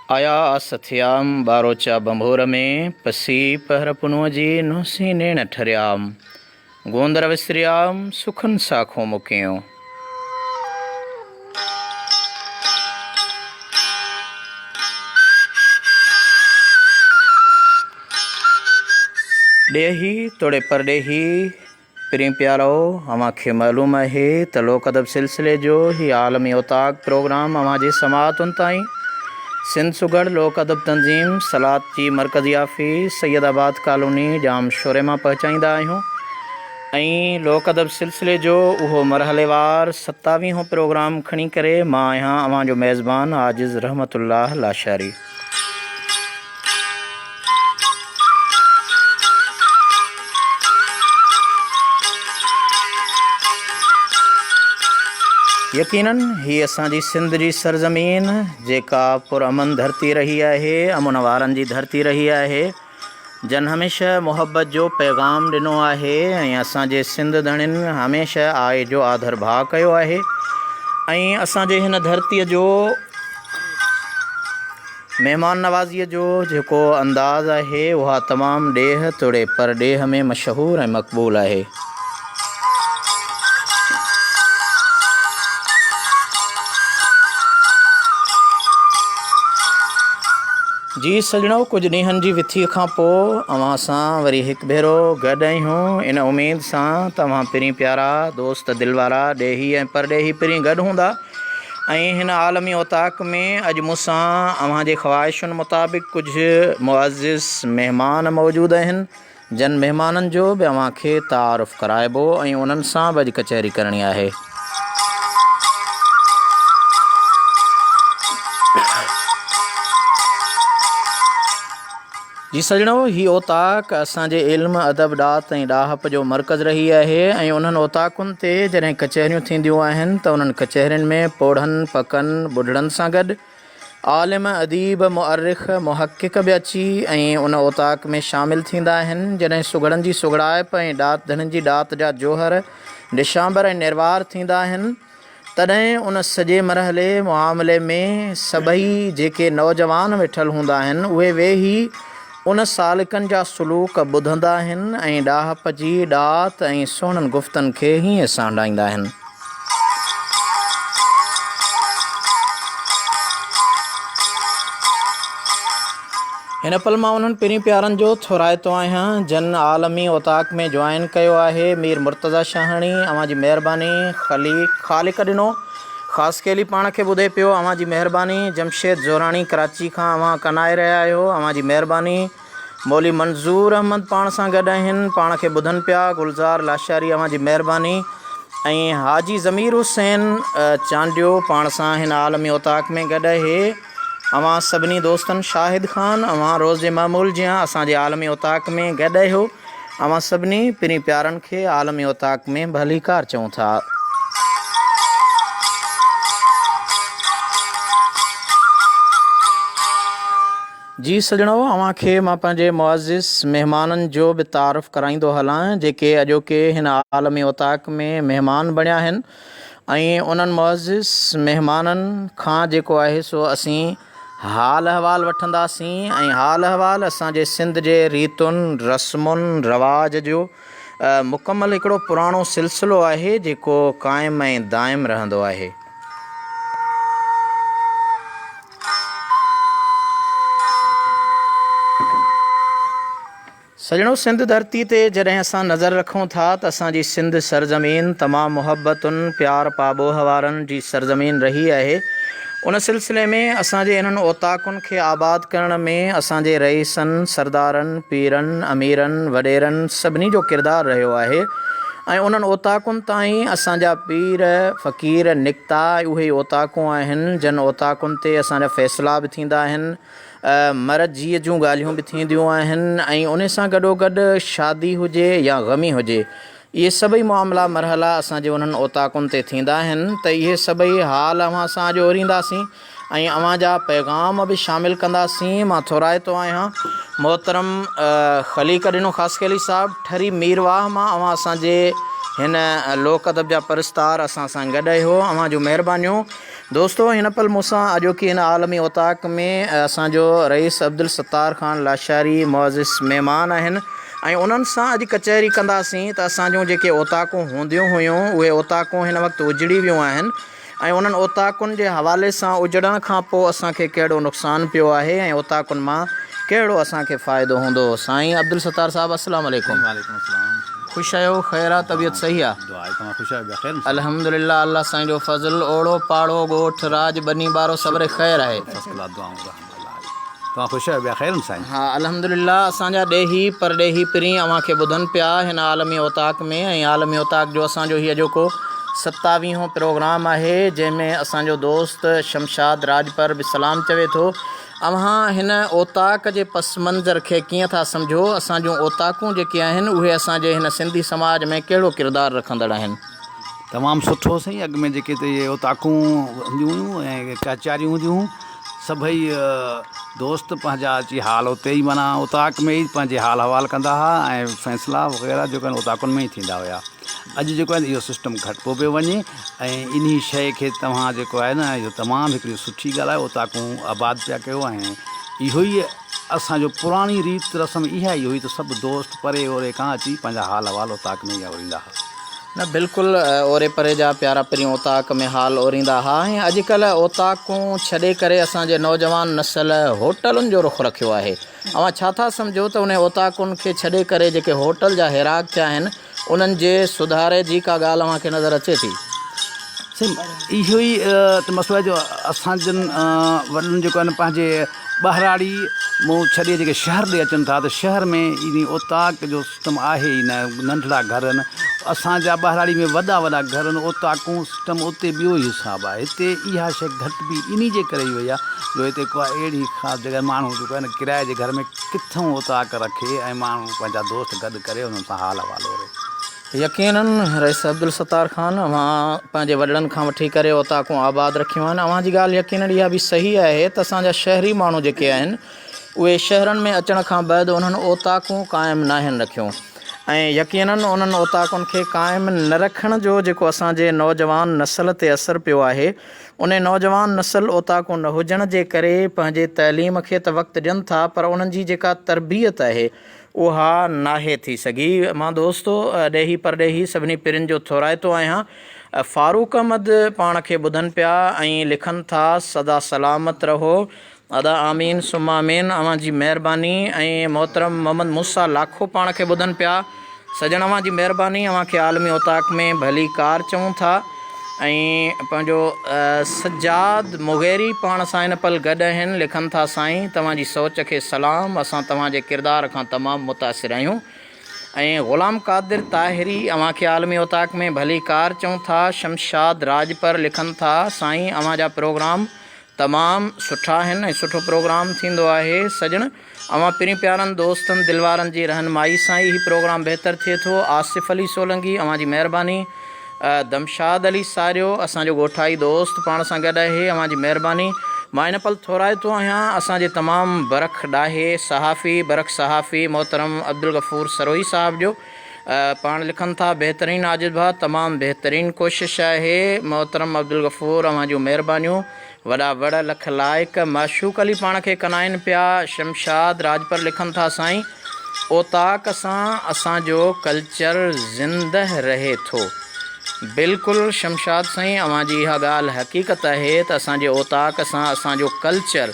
आया सथियाम बारोचा बंभोर में पसी पहर पुनुअ जी नुसी नेण ठरियाम गोंदर विसरियाम सुखन साखो मुकियो। ॾेही तोड़े परॾेही पिरी प्यारो अमांखे मालूम है त लोक अदब सिलसिले जो ही आलमी उताक प्रोग्राम अवां जे समाअतुनि ताईं सिंध सुगढ़ लोक अदब तंज़ीम सलात जी मरकज़ी ऑफिस सैयदाबाद कॉलोनी जाम शोरे मां पहुचाईंदा आहियूं ऐं लोक अदब सिलसिले जो उहो मरहलेवार 27हों प्रोग्राम खणी करे मां आहियां अवां जो मेज़बान आजिज़ रहमतुल्लाह लाशारी। यकीनन ही असांजी सिंध जी सरज़मीन जेका पुरअमन धरती रही आहे, अमुन वारनि जी धरती रही आहे, जन हमेशह मुहब्बत जो पैगाम ॾिनो आहे ऐं असांजे सिंध धणियुनि हमेशह आए जो आदर भाव कयो आहे ऐं असांजे हिन धरतीअ जो महिमान नवाज़ीअ जो जेको अंदाज़ आहे उहा तमामु ॾेह तोड़े परॾेह में मशहूरु ऐं मक़बूल आहे। जी सजणो, कुछ ॾींहंनि जी विथीअ खां पोइ अव्हां सां वरी हिकु भेरो गॾु आहियूं इन उमेद सां तव्हां पिरी प्यारा दोस्त दिलवारा ॾेही ऐं परॾेही पिरी गॾु हूंदा ऐं हिन आलमी औताक में अॼु मूंसां अव्हां जे ख़्वाहिशुनि मुताबिक़ कुझु मुअज़्ज़िज़ महिमान मौजूदु आहिनि जन महिमाननि जो बि अव्हांखे तारुफ़ कराइबो ऐं उन्हनि सां बि अॼु कचहरी करणी आहे। जी सजणो, ही ओताक असांजे इल्म अदब ॾात ऐं ॾाहप जो मर्कज़ रही आहे ऐं उन्हनि ओताकुनि ते जॾहिं कचहरियूं थींदियूं आहिनि त उन्हनि कचहरियुनि में पोढ़नि पकनि ॿुढड़नि सां गॾु आलिम अदीब मुअर्रिख़ मुहक़िक़ बि अची ऐं उन ओताक में शामिलु थींदा आहिनि। जॾहिं सुगड़नि जी सुगड़ाइप ऐं ॾात धणनि जी ॾात जा जोहर निशांबर ऐं निर्वार थींदा आहिनि तॾहिं उन सॼे मरहले मुआमले में सभई जेके नौजवान वेठल हूंदा आहिनि उहे वेही उन सालिकनि जा सुलूक ॿुधंदा आहिनि ऐं ॾाहप जी ॾात ऐं सुहिणनि गुफ़्तनि खे हीअं सांडाईंदा आहिनि। हिन पल मां उन्हनि पिरी प्यारनि जो थोराइतो आहियां जन आलमी ओताक में जॉइन कयो आहे मीर मुर्तज़ा शाहणी। अव्हां जी महिरबानी ख़ालिक़ ॾिनो ख़ासि केली पाण खे ॿुधे पियो, अव्हां जी महिरबानी। जमशेद ज़ोराणी कराची खां अव्हां कनाए रहिया आहियो, अव्हां जी महिरबानी। मौली मंज़ूर अहमद पाण सां गॾु आहिनि, पाण खे ॿुधनि पिया। गुलज़ार लाशारी अव्हां जी महिरबानी। ऐं हाजी ज़मीर हुसैन चांडियो पाण सां हिन आलमी ओताक में गॾु आहे। अव्हां सभिनी दोस्तनि शाहिद ख़ान अव्हां रोज़े मामूल जियां असांजे आलमी ओताक में गॾु आहियो। अव्हां सभिनी पिरी प्यारनि खे आलमी ओताक में भलीकार चऊं था। जी सजणो, अव्हांखे मां पंहिंजे मुअज़्ज़िज़ महिमाननि जो बि तारुफ़ कराईंदो हलां जेके अॼोके हिन आलमी ओताक में महिमान बणिया आहिनि ऐं उन्हनि मुअज़्ज़िज़ महिमाननि खां जेको आहे सो असीं हाल अहवाल वठंदासीं ऐं हाल अहवाल असांजे सिंध जे रीतुनि रस्मुनि रवाज जो मुकमल हिकिड़ो पुराणो सिलसिलो आहे जेको क़ाइमु ऐं दाइमु रहंदो आहे। सजणो, सिंध धरती ते जॾहिं असां नज़र रखूं था त असांजी सिंध सरज़मीन तमामु मुहबतुनि प्यार पाबोह वारनि जी सरज़मीन रही आहे। उन सिलसिले में असांजे इन्हनि ओताकुनि खे आबाद करण में असांजे रईसनि सरदारनि पीरनि अमीरनि वॾेरनि सभिनी जो किरदारु रहियो आहे ऐं उन्हनि ओताकुनि ताईं असांजा पीर फ़क़ीर निकिता उहे ओताकूं आहिनि जन ओताकुनि ते असांजा फ़ैसिला बि थींदा आहिनि, मरद जीअ जूं ॻाल्हियूं बि थींदियूं आहिनि ऐं उन सां गॾोगॾु शादी हुजे या ग़मी हुजे, इहे सभई मामला मरहला असांजे उन्हनि ओताकुनि ते थींदा आहिनि। त इहे सभई हाल अव्हां सां अॼु ओरींदासीं ऐं अव्हां जा पैगाम बि शामिलु कंदासीं। मां थोराइतो आहियां मोहतरम ख़लीक़ ॾिनो ख़ासि केली साहिबु ठरी मीरवाह मां अव्हां असांजे हिन लोक अदब जा परस्तार असां सां गॾु आहियो, अव्हां जूं महिरबानियूं। दोस्तों हिन पल मूंसां अॼोकी हिन आलमी ओताक में असांजो रईस अब्दुल सत्तार ख़ान लाशारी मुअज़्ज़िज़ महिमान आहिनि ऐं उन्हनि सां अॼु कचहरी कंदासीं त असां जूं जेके ओताकूं हूंदियूं हुयूं उहे ओताकूं हिन वक़्तु उजड़ी वियूं आहिनि ऐं उन्हनि ओताकुनि जे हवाले सां उजड़ण खां पोइ असांखे कहिड़ो नुक़सानु पियो आहे ऐं ओताकुनि मां कहिड़ो असांखे फ़ाइदो हूंदो। साईं अब्दुल सत्तार साहब अस्सलाम वालेकुम। वालेकुम अस्सलाम। ख़ुशि आहियो? ख़ैर आहे? तबियत सही आहे? दुआ आहे तव्हां ख़ुशि आहियो? ख़ैर अल्हम्दुलिल्लाह, अल्लाह साईं जो फज़ल। ओड़ो पाड़ो ॻोठ राज बनी बारो सब्र ख़ैर आहे? फर्स्ट क्लास दुआऊं तव्हां ख़ुशि आहियो? ख़ैर साईं? हा अल्हम्दुलिल्लाह। असांजा ॾेही परॾेही पिरी अव्हांखे ॿुधनि पिया हिन आलमी ओताक में ऐं आलमी ओताक जो असांजो हीअ जेको 27हों प्रोग्राम आहे जंहिंमें असांजो दोस्त शमशाद राजपर बि सलाम चवे थो। अव्हां हिन ओताक जे पस मंज़र खे कीअं था सम्झो? असां जूं ओताकूं जेके आहिनि उहे असांजे हिन सिंधी समाज में कहिड़ो किरदारु रखंदड़ आहिनि? तमामु सुठो साईं। अॻु में जेके त इहे ओताकूं हूंदियूं हुयूं ऐं कचहरियूं हूंदियूं हुयूं, सभई दोस्त पंहिंजा अची हाल उते ई माना ओताक में ई पंहिंजे हाल अहवाल कंदा हुआ ऐं फ़ैसिला वग़ैरह जेको आहिनि ओताकुनि में ई थींदा हुया। अॼु जेको आहे इहो सिस्टम घटितो पियो वञे ऐं इन शइ खे तव्हां जेको आहे न इहो तमामु हिकिड़ी सुठी ॻाल्हि आहे। ओताकूं आबाद पिया कयो ऐं इहो ई असांजो पुराणी रीत रस्म इहा ई हुई त सभु दोस्त परे ओरे खां अची पंहिंजा हाल अहवाल ओताक में ई ओरींदा हुआ। न बिल्कुलु, ओरे परे जा प्यारा पिरियूं ओताक में हाल ओरींदा हुआ ऐं अॼुकल्ह ओताकूं छॾे करे असांजे नौजवान नस्ल होटलुनि जो रुख़ रखियो आहे। अव्हां छा था सम्झो त उन ओताकुनि खे छॾे करे जेके होटल जा हिराक थिया आहिनि उन्हनि जे सुधारे जी का ॻाल्हि अव्हांखे नज़र अचे थी? साईं इहो ई त मसइलो आहे जो असांजनि वॾनि जेको आहे न पंहिंजे ॿाहिराड़ी मूं छॾे जेके शहर ॾे अचनि था त शहर में इन ओताक जो सिस्टम आहे ई न। नंढड़ा घर आहिनि असांजा ॿाहिराड़ी में वॾा वॾा घर आहिनि, ओताकूं सिस्टम उते ॿियो ई हिसाबु आहे। हिते इहा शइ घटि बि इन जे करे ई वई आहे जो हिते को अहिड़ी ख़ासि जॻह माण्हू जेको आहे न किराए जे घर में किथां ओताक रखे ऐं माण्हू पंहिंजा दोस्त गॾु करे उन्हनि सां हाल अहवाल ओरे। यकीनन रईस अब्दुल सत्तार ख़ान, अव्हां पंहिंजे वॾनि खां वठी करे ओताकूं आबाद रखियूं आहिनि। अव्हां जी ॻाल्हि यकीनन इहा बि सही आहे त असांजा शहरी माण्हू जेके आहिनि उहे शहरनि में अचण खां बैदि उन्हनि ओताकूं क़ाइमु न आहिनि रखियूं ऐं यकीनन उन्हनि ओताकुनि खे क़ाइमु न रखण जो जेको असांजे नौजवान नस्ल ते असरु पियो आहे उन नौजवान नस्ल ओताकूं न हुजण जे करे पंहिंजे तइलीम खे त वक़्तु ॾियनि था पर उन्हनि जी जेका तरबियत आहे उहा नाहे थी सघी। मां दोस्तो ॾेही परॾेही सभिनी पिरियुनि जो थोराइतो आहियां। फारूक अहमद पाण खे ॿुधनि पिया ऐं लिखनि था सदा सलामत रहो, अदा आमीन सुम्मा आमीन, अव्हां जी महिरबानी। ऐं मोहतरम मोहम्मद मूसा लाखो पाण खे ॿुधनि पिया, सजण अव्हां जी महिरबानी, अव्हां खे आलमी ओताक में भली कार चऊं था। ऐं पंहिंजो सजाद मुग़ैरी पाण सां हिन पल गॾु आहिनि, लिखनि था साईं तव्हां जी सोच खे सलाम, असां तव्हां जे किरदार खां तमामु मुतासिर आहियूं। ऐं ग़ुलाम कादिर ताहिरी अव्हां खे आलमी ओताक में भली कार चऊं था। शमशाद राजपर लिखनि था साईं अव्हां जा प्रोग्राम तमामु सुठा आहिनि ऐं सुठो प्रोग्राम थींदो आहे। सजण अव्हां पिरी प्यारनि दोस्तनि दिलवारनि जी रहनुमाई सां ई प्रोग्राम बहितरु थिए थो। आसिफ़ अली सोलंगी अव्हां जी महिरबानी। दमशाद अली सारियो असांजो ॻोठाई दोस्त पाण सां गॾु आहे, अव्हां जी महिरबानी। मां हिन पल थोराइतो आहियां असांजे तमामु बरख ॾाहे सहाफ़ी बरख सहाफ़ी मोहतरम अब्दुल गफ़ूर सरोही साहिब जो पाण लिखनि था बहितरीनु आजिज़ भाउ, तमामु बहितरीनु कोशिशि आहे मोहतरम अब्दुल गफ़ूर, अव्हां जूं महिरबानियूं। वॾा वड़ लख लाइक माशूक अली पाण खे कनाइनि पिया। शमशाद राजपर लिखनि था साईं ओताक सां असांजो कल्चर ज़िंदह रहे थो। बिल्कुलु शमशाद साईं, अव्हां जी इहा ॻाल्हि हक़ीक़त आहे त असांजे ओताक सां असांजो कल्चर,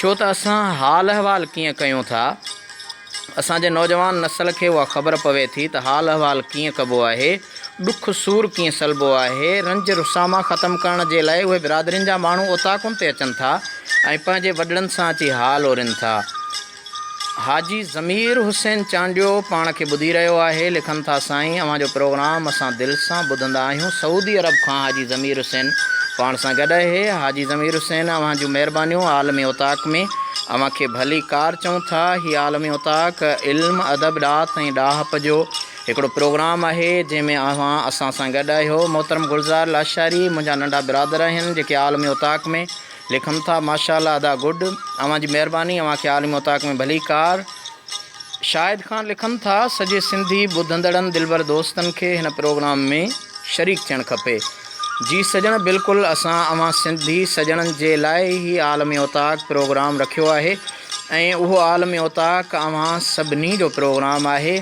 छो त असां हाल अहवाल कीअं कयूं था, असांजे नौजवान नस्ल खे उहा ख़बर पवे थी त हाल अहवाल कीअं कबो आहे, ॾुख सूर कीअं सलबो आहे। रंज रुसामा ख़तमु करण जे लाइ उहे बिरादरियुनि जा माण्हू ओताकुनि ते अचनि था ऐं पंहिंजे वॾड़नि सां अची हाल ओरनि था। हाजी ज़मीर हुसैन चांडियो पाण खे ॿुधी रहियो आहे, लिखनि था साईं अव्हां जो प्रोग्राम असां दिलि सां ॿुधंदा आहियूं। सऊदी अरब खां हाजी ज़मीर हुसैन पाण सां गॾु आहे। हाजी ज़मीर हुसैन अव्हां जूं महिरबानियूं। आलमी ओताक में अव्हां खे भली कार चऊं था। हीअ आलमी ओताक इल्मु अदब ॾात ऐं ॾाहप जो हिकिड़ो प्रोग्राम आहे जंहिंमें अव्हां असां सां गॾु आहियो। मोहतरम गुलज़ार लाशारी मुंहिंजा नंढा बिरादर आहिनि जेके आलमी ओताक में लिखनि था माशाअल्लाह अदा गुड, अव्हां जी महिरबानी, अव्हां खे आलमी ओताक में भली कार। शाहिद ख़ान लिखनि था सॼे सिंधी ॿुधंदड़नि दिलबर दोस्तनि खे हिन प्रोग्राम में शरीक थियणु खपे। जी सजण बिल्कुलु असां अवां सिंधी सजणनि जे लाइ ही आलमी ओताक प्रोग्राम रखियो आहे ऐं उहो आलमी ओताक अवां सभिनी जो प्रोग्राम आहे।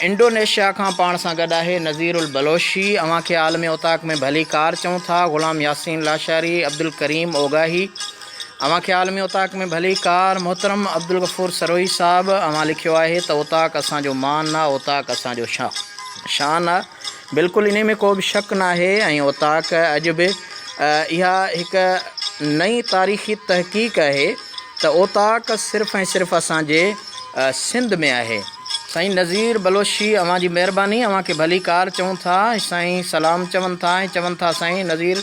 इंडोनेशिया खां पाण सां गॾु आहे नज़ीर उल बलोशी, अवां खे आलमी ओताक में भली कार चऊं था। ग़ुलाम यासीन लाशारी, अब्दुल करीम ओगाही, अवां खे आलमी ओताक में भली कार। मोहतरम अब्दुल गफ़ूर सरोही साहब, अवां लिखियो आहे त ओताक असांजो मान आहे, ओताक असांजो शान आहे। बिल्कुलु इन में को बि शक न आहे। ऐं ओताक अॼु बि इहा हिकु नई तारीख़ी तहक़ीक़ आहे त ओताक सिर्फ़ु ऐं सिर्फ़ु असांजे सिंध में आहे। साईं नज़ीर बलोशी, अवां जी महिरबानी, अवां खे भली कार चऊं था। साईं सलाम चवनि था ऐं चवनि था साईं नज़ीर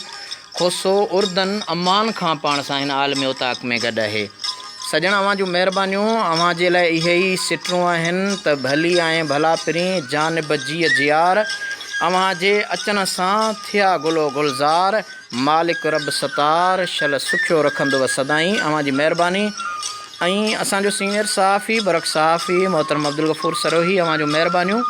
खोसो उर्दन अमान खां पाण सां हिन आलमी ओताक में गॾु आहे। सजण अवां जूं महिरबानियूं अवां जे लाइ इहे ई सिटरूं आहिनि त भली ऐं भला पिरी जानिब जीअ जियार, अवां जे अचण सां थिया गुलो गुलज़ार, मालिक रब सतार शल सुखियो रखंदव सदाईं। अवां जी महिरबानी। ऐं असांजो सीनियर सहाफ़ी बरक सहाफ़ी मोहतरम अब्दुल गफ़ूर सरोही, अवां जूं महिरबानियूं।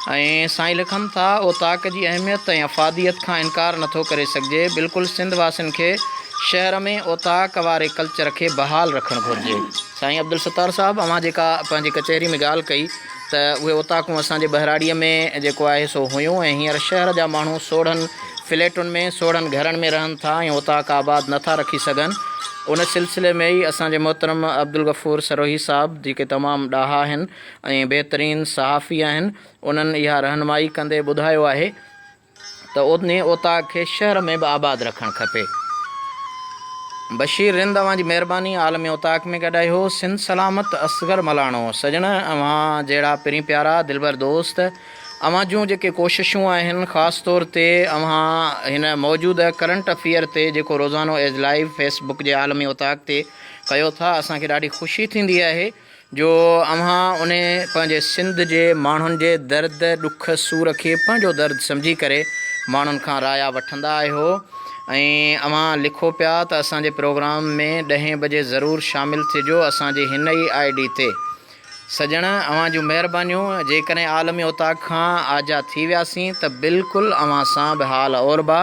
ऐं साईं लिखनि था ओताक जी अहमियत ऐं अफ़ादियत खां इनकार नथो करे सघिजे। बिल्कुलु सिंध वासियुनि खे शहर में ओताक वारे कल्चर खे बहाल रखणु घुरिजे। साईं अब्दुल सत्तार साहब, अवां जेका पंहिंजी कचहरी में ॻाल्हि कई त उहे ओताकूं असांजे बहराड़ीअ में जेको आहे सो हुयूं ऐं हींअर शहर जा माण्हू 16 फ्लैटुनि में 16 घरनि में रहनि था ऐं ओताक आबाद नथा रखी सघनि। उन सिलसिले में ई असांजे मोहतरम अब्दुल गफ़ूर सरोही साहब जेके तमामु ॾाहा आहिनि ऐं बहितरीनु सहाफ़ी आहिनि, उन्हनि इहा रहनुमाई कंदे ॿुधायो आहे त उन ओताक खे शहर में बि आबाद रखणु खपे। बशीर रिंद, अवां जी महिरबानी, आलमी ओताक में गॾायो। सिंध सलामत असगर मलाणो, सजण अवां जहिड़ा पिरी प्यारा दिलबर दोस्त, अवां जूं जेके कोशिशूं आहिनि ख़ासि तौर ते अवां हिन मौजूदु करंट अफेयर ते जेको रोज़ानो एज़ लाइव फेसबुक जे आलमी ओताक ते कयो था, असांखे ॾाढी ख़ुशी थींदी आहे जो अवां उन पंहिंजे सिंध जे माण्हुनि जे दर्द ॾुख सूर खे पंहिंजो दर्द सम्झी करे माण्हुनि खां राया वठंदा आहियो। ऐं अवां लिखो पिया त असांजे प्रोग्राम में 10 बजे ज़रूरु शामिलु थिजो असांजे हिन ई ID ते। सजण अवां जूं महिरबानियूं। जेकॾहिं आलमी ओताक खां आज़ाद थी वियासीं त बिल्कुलु अवां सां बि हाल औरबा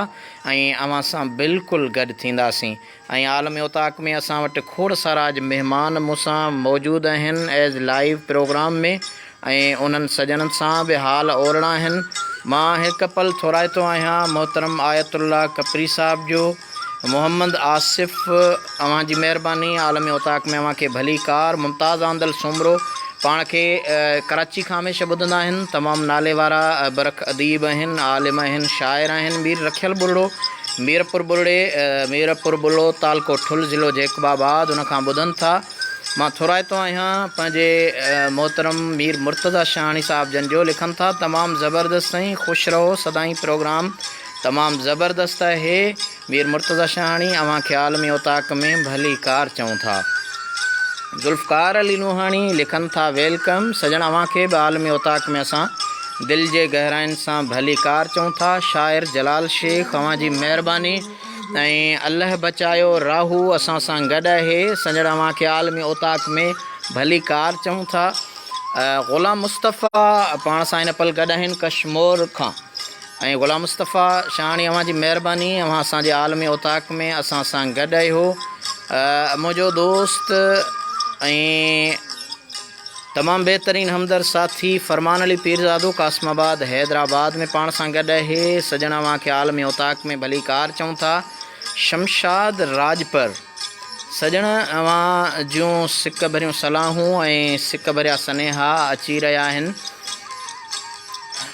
ऐं अवां सां बिल्कुलु गॾु थींदासीं। ऐं आलमी ओताक में असां वटि खोड़ सारा अॼु महिमान मूंसां मौजूदु आहिनि एज़ लाइव प्रोग्राम में ऐं उन्हनि सजणनि सां बि हाल ओरणा आहिनि। मां हिकु पल थोराइतो आहियां मोहतरम आयतुल्ला कपरी साहब जो। मोहम्मद आसिफ़, अवां जी महिरबानी, आलमी ओताक में अवां खे भली कार। मुमताज़ आंदल सुमरो, पाण खे कराची खां हमेशह ॿुधंदा आहिनि, तमामु नाले वारा बरख अदीब आहिनि, आलिम आहिनि, शाइर आहिनि। मीर रखियल बुरड़ो, मीरपुर बुलो तालको ठुल ज़िलो जैकबाबाद, उनखां ॿुधनि था। मां थोराइतो आहियां पंहिंजे मोहतरम मीर मुर्तज़ा शाहानी साहब जन जो, लिखनि था तमामु ज़बरदस्त ऐं ख़ुशि रहो सदाईं, प्रोग्राम तमामु ज़बरदस्त आहे। मीर मुर्तज़ा शाहानी, अवां खे आलमी ओताक में भली कार चऊं था। ज़ुल्फ़कार अली नूहानी लिखनि था वेलकम। सजण अवां खे बि आलमी ओताक में असां दिलि जे गहराइनि सां भली कार चऊं था। शाइर जलाल शेख, अवां जी महिरबानी। ऐं अल्लाह बचायो राहू असां सां गॾु आहे। सजण अवां खे आलमी ओताक में भली कार चऊं था। ग़ुलाम मुस्तफ़ा पाण सां हिन पल गॾु आहिनि कश्मीर खां। ऐं ग़ुलाम मुस्तफ़ा शाहानी, अवां जी महिरबानी, अवां असांजे आलमी ओताक में असां सां गॾु आहियो। मुंहिंजो दोस्त ऐं तमामु बहितरीनु हमदर्द साथी फरमान अली पीरज़ादो कासमाबाद हैदराबाद में पाण सां गॾु आहे। सजण अवां खे आलमी ओताक में भली कार चऊं था। शमशाद राजपर, सजण अवां जूं सिक भरियूं सलाहूं ऐं सिक भरिया सनेहा अची रहिया आहिनि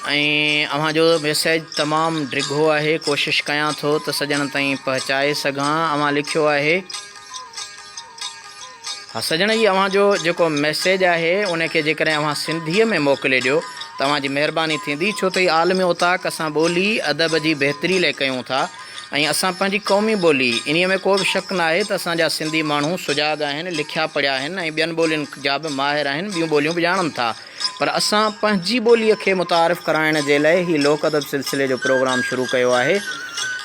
ऐं अवां जो मैसेज तमामु डिघो आहे, कोशिशि कयां थो त सजण ताईं पहुचाए सघां। अवां लिखियो आहे, हा सजण जी अवां जो जेको मैसेज आहे उनखे जेकॾहिं अवां सिंधीअ में मोकिले ॾियो त अवां जी महिरबानी थींदी, छो त हीअ आलमी ओताक असां ॿोली अदब जी बहितरी लाइ कयूं था ऐं असां पंहिंजी क़ौमी ॿोली, इन्हीअ में को बि शक न आहे त असांजा सिंधी माण्हू सुजाॻ आहिनि, लिखिया पढ़िया आहिनि ऐं ॿियनि ॿोलियुनि जा बि माहिर आहिनि, ॿियूं ॿोलियूं बि ॼाणनि था, पर असां पंहिंजी ॿोलीअ खे मुतारिफ़ कराइण जे लाइ हीउ लोक अदब सिलसिले जो प्रोग्राम शुरू कयो आहे।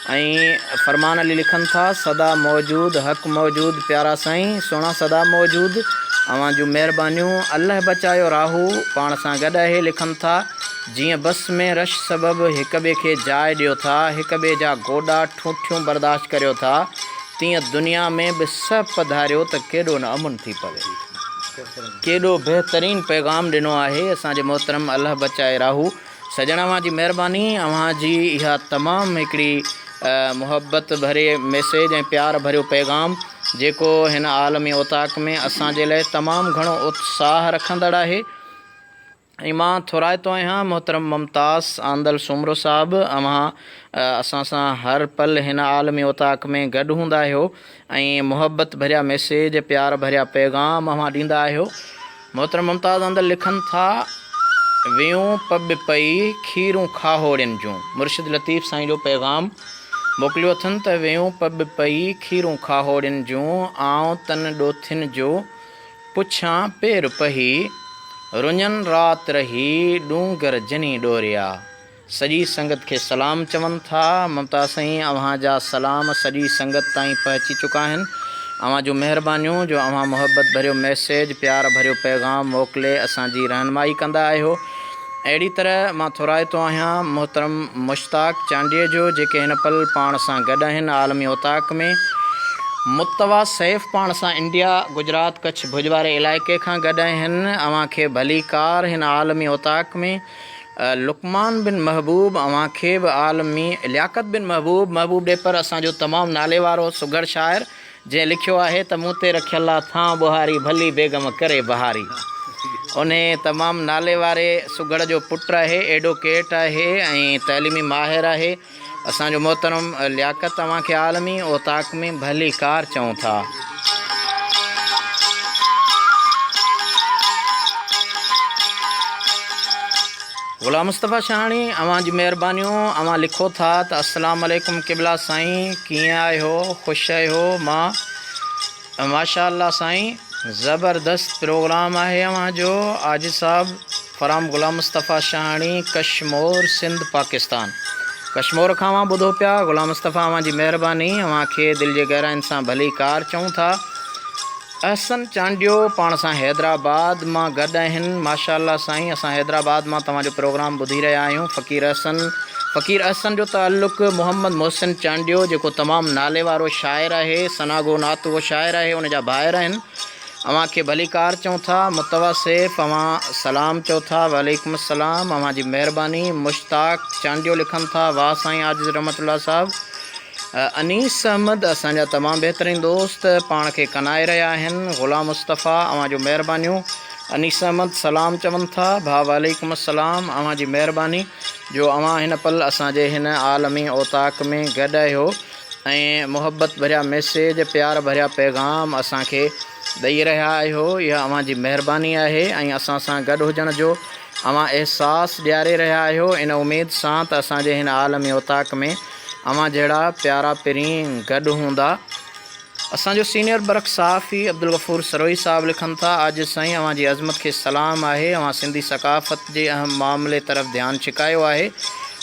ऐं फरमान अली लिखनि था सदा मौजूद हक़ मौजूद प्यारा साईं, सोना सदा मौजूद अवां जूं महिरबानियूं। अल्लाह बचायो राहू पाण सां गॾु आहे, लिखनि था जीअं बस में रश सबबु हिक ॿिए खे जाइ ॾियो था, हिक ॿिए जा गोॾा ठूठियूं बर्दाश्त करियो था, तीअं दुनिया में बि सभु पधारियो त केॾो न अमुन थी पवे। केॾो बहितरीनु पैगाम ॾिनो आहे असांजे मोहतरम अल्लाह बचाए राहू सजण। अवां जी महिरबानी, अवां जी इहा तमामु हिकिड़ी मुहबत भरे मैसेज ऐं प्यार भरियो पैगाम जेको हिन आलमी ओताक में असांजे लाइ तमामु घणो उत्साह रखंदड़ आहे। ऐं मां थोराइतो आहियां मोहतरम मुमताज़ आंदल सुमरो साहिबु, असां सां हर पल हिन आलमी ओताक में गॾु हूंदा आहियो ऐं मुहबत भरिया मैसेज प्यार भरिया पैगाम ॾींदा आहियो। मोहतरम मुमताज़ आंदल लिखनि था वियूं पब पई खीरूं खाहोड़ियुनि जूं। मुर्शिद लतीफ़ साईं जो पैगाम मोकिलियो अथनि त वियूं पब पई खीरूं खाहोड़ियुनि जूं, आऊं तन ॾोथियुनि जो पुछां पेर पही, रुञनि राति रही डूंगर जनी ॾोरिया। सॼी संगत खे सलाम चवनि था। ममता साईं अव्हां जा सलाम सॼी संगत ताईं पहुची चुका आहिनि। अव्हां जूं महिरबानियूं जो अव्हां मुहबत भरियो मैसेज प्यार भरियो पैगाम मोकिले असांजी रहनुमाई कंदा आहियो। अहिड़ी तरह मां थोराइतो आहियां मोहतरम मुश्ताक चांडीअ जो जेके हिन पल पाण सां गॾु आहिनि आलमी ओताक में। मुतवा सैफ़ पाण सां इंडिया गुजरात कच्छ भुज वारे इलाइक़े खां गॾु आहिनि। अव्हां खे भली कार हिन आलमी ओताक में। लुकमान बिन महबूब अव्हां खे बि आलमी लियाकत बिन महबूब ॾेपर असांजो तमामु नाले वारो सुघड़ शाइर जंहिं लिखियो आहे त मूं ते रखियल आहे थां बुहारी भली बेगम करे बहारी। उन तमामु नाले वारे सुघड़ जो पुटु आहे, एडवोकेट आहे ऐं तइलीमी माहिर आहे असांजो मोहतरम लियाकत। तव्हां खे आलमी ओताक में भली कार चऊं था। ग़ुलाम मुस्तफ़ा शाहाणी अव्हां जी महिरबानियूं। अव्हां लिखो था त अस्सलाम वालेकुम क़िबला साईं, कीअं आहियो? ख़ुशि आहियो? माशा अल्लाह साईं, ज़बरदस्त प्रोग्राम आहे अव्हां जो। आजिज़ साहब फराम ग़ुलाम मुस्तफ़ा शाहाणी, कशमोर सिंध पाकिस्तान। कशमोर खां अव्हां ॿुधो पिया। ग़ुलाम मुस्तफ़ा अव्हां जी महिरबानी। अव्हां खे दिलि जे गहराइनि सां भली कार चऊं था। अहसन चांडियो पाण सां हैदराबाद मां गॾु आहिनि। माशा अल्लाह साईं, असां हैदराबाद मां तव्हांजो प्रोग्राम ॿुधी रहिया आहियूं। फ़क़ीर अहसन जो ताल्लुक़ मोहम्मद मोहसिन चांडियो जेको तमामु नाले वारो शाइर आहे, सनागो नात उहो शाइर आहे, उन जा भाइर आहिनि। अव्हां खे भली कार चऊं था। मुतवा सैफ़ अव्हां सलाम चओ था। वालेकुम सलाम, अव्हां जी महिरबानी। मुश्ताक चांडियो लिखनि था वाह साईं आजिज़ रहमतुल्लाह साहब। अनीस अहमद असांजा तमामु बहितरीनु दोस्त पाण खे कनाए रहिया आहिनि। ग़ुलाम मुस्तफ़ा अव्हां जो महिरबानियूं। अनीस अहमद सलाम चवनि था। भाउ वालेकुम सलाम, अव्हां जी महिरबानी जो अव्हां हिन पल असांजे हिन आलमी ओताक में गॾु आहियो ऐं मुहबत भरिया मैसेज प्यार भरिया पैगाम असांखे ॾेई रहिया आहियो। इहा अव्हां जी महिरबानी आहे ऐं असां सां गॾु हुजण जो अव्हां अहसासु ॾियारे रहिया आहियो इन उमेद सां त असांजे हिन आलमी ओताक में अव्हां जहिड़ा प्यारा पिरीं गॾु हूंदा। असांजो सीनियर बरक़ सहाफ़ी अब्दुल गफ़ूर सरोही साहिबु लिखनि था अॼु साईं अव्हां जी अज़मत खे सलाम आहे। अव्हां सिंधी सक़ाफ़त जे अहम मामले तरफ़ ध्यानु छिकायो आहे।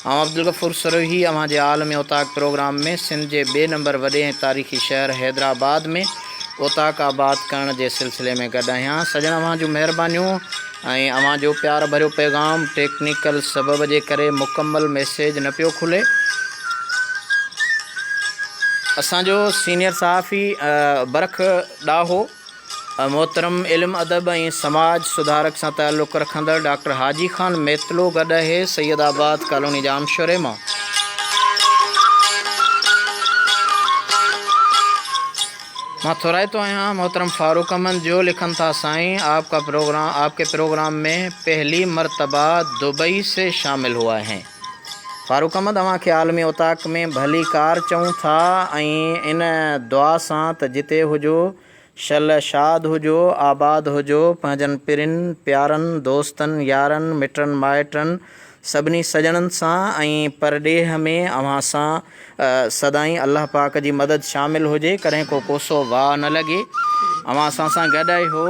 अब्दुल गफ़ूर सरोही अव्हां जे आलमी ओताक प्रोग्राम में सिंध जे ॿिए नंबर वॾे ऐं तारीख़ी शहर हैदराबाद में ओताक आबाद करण जे सिलसिले में गॾु आहियां। सॼण अव्हां जूं महिरबानियूं ऐं अव्हां जो प्यार भरियो पैगाम टेक्निकल सबब जे करे मुकमल मैसेज न पियो खुले। असांजो सीनियर सहाफ़ी बरख ॾाहो मोहतरम इल्म अदब ऐं समाज सुधारक सां ताल्लुक़ रखंदड़ डॉक्टर हाजी ख़ान मेतलो गॾु आहे सैयदाबाद कॉलोनी जामशोरे मां। मां थोराइतो आहियां मोहतरम फ़ारूक अहमद जो लिखनि था साईं आपके प्रोग्राम में पहली मरतबा दुबई से शामिल हुआ है। फ़ारूक अहमद अव्हां खे आलमी ओताक में भली कार चऊं था ऐं इन दुआ सां त जिते हुजो शल शाद हुजो आबाद हुजो पंहिंजनि पिरिन प्यारनि दोस्तनि यारनि मिटनि माइटनि सभिनी सॼणनि सां ऐं परॾेह में अव्हां सां सदाईं अल्लाह पाक जी मदद शामिलु हुजे, कॾहिं को कोसो वाह न लॻे। अव्हां असां सां गॾु आहियो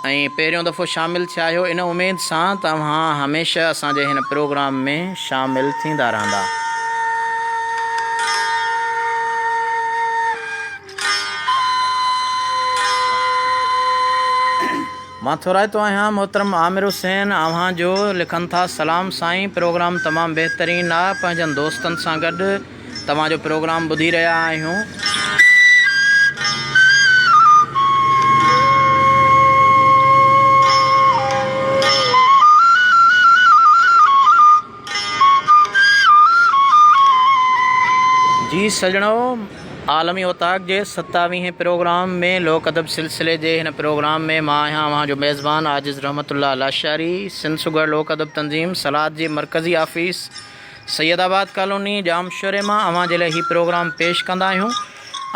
ऐं पहिरियों दफ़ो शामिलु थिया आहियो इन उमेद सां त तव्हां हमेशह असांजे हिन प्रोग्राम में शामिलु थींदा रहंदा। मां थोराइतो आहियां मोहतरम आमिर हुसैन अव्हां जो लिखनि था सलाम साईं प्रोग्राम तमामु बहितरीनु आहे पंहिंजनि दोस्तनि सां गॾु तव्हांजो प्रोग्राम ॿुधी रहिया आहियूं। जी सजणो आलमी ओताक जे 27वें प्रोग्राम में लोक अदब सिलसिले जे हिन प्रोग्राम में मां आहियां अव्हां जो मेज़बान आजिज़ रहमतुल्लाह लाशारी। सिंध सुगर लोक अदब तंज़ीम सलाद जी मरकज़ी ऑफिस सैयदाबाद कॉलोनी जामशोरे मां अव्हां जे लाइ हीउ प्रोग्राम पेश कंदा आहियूं।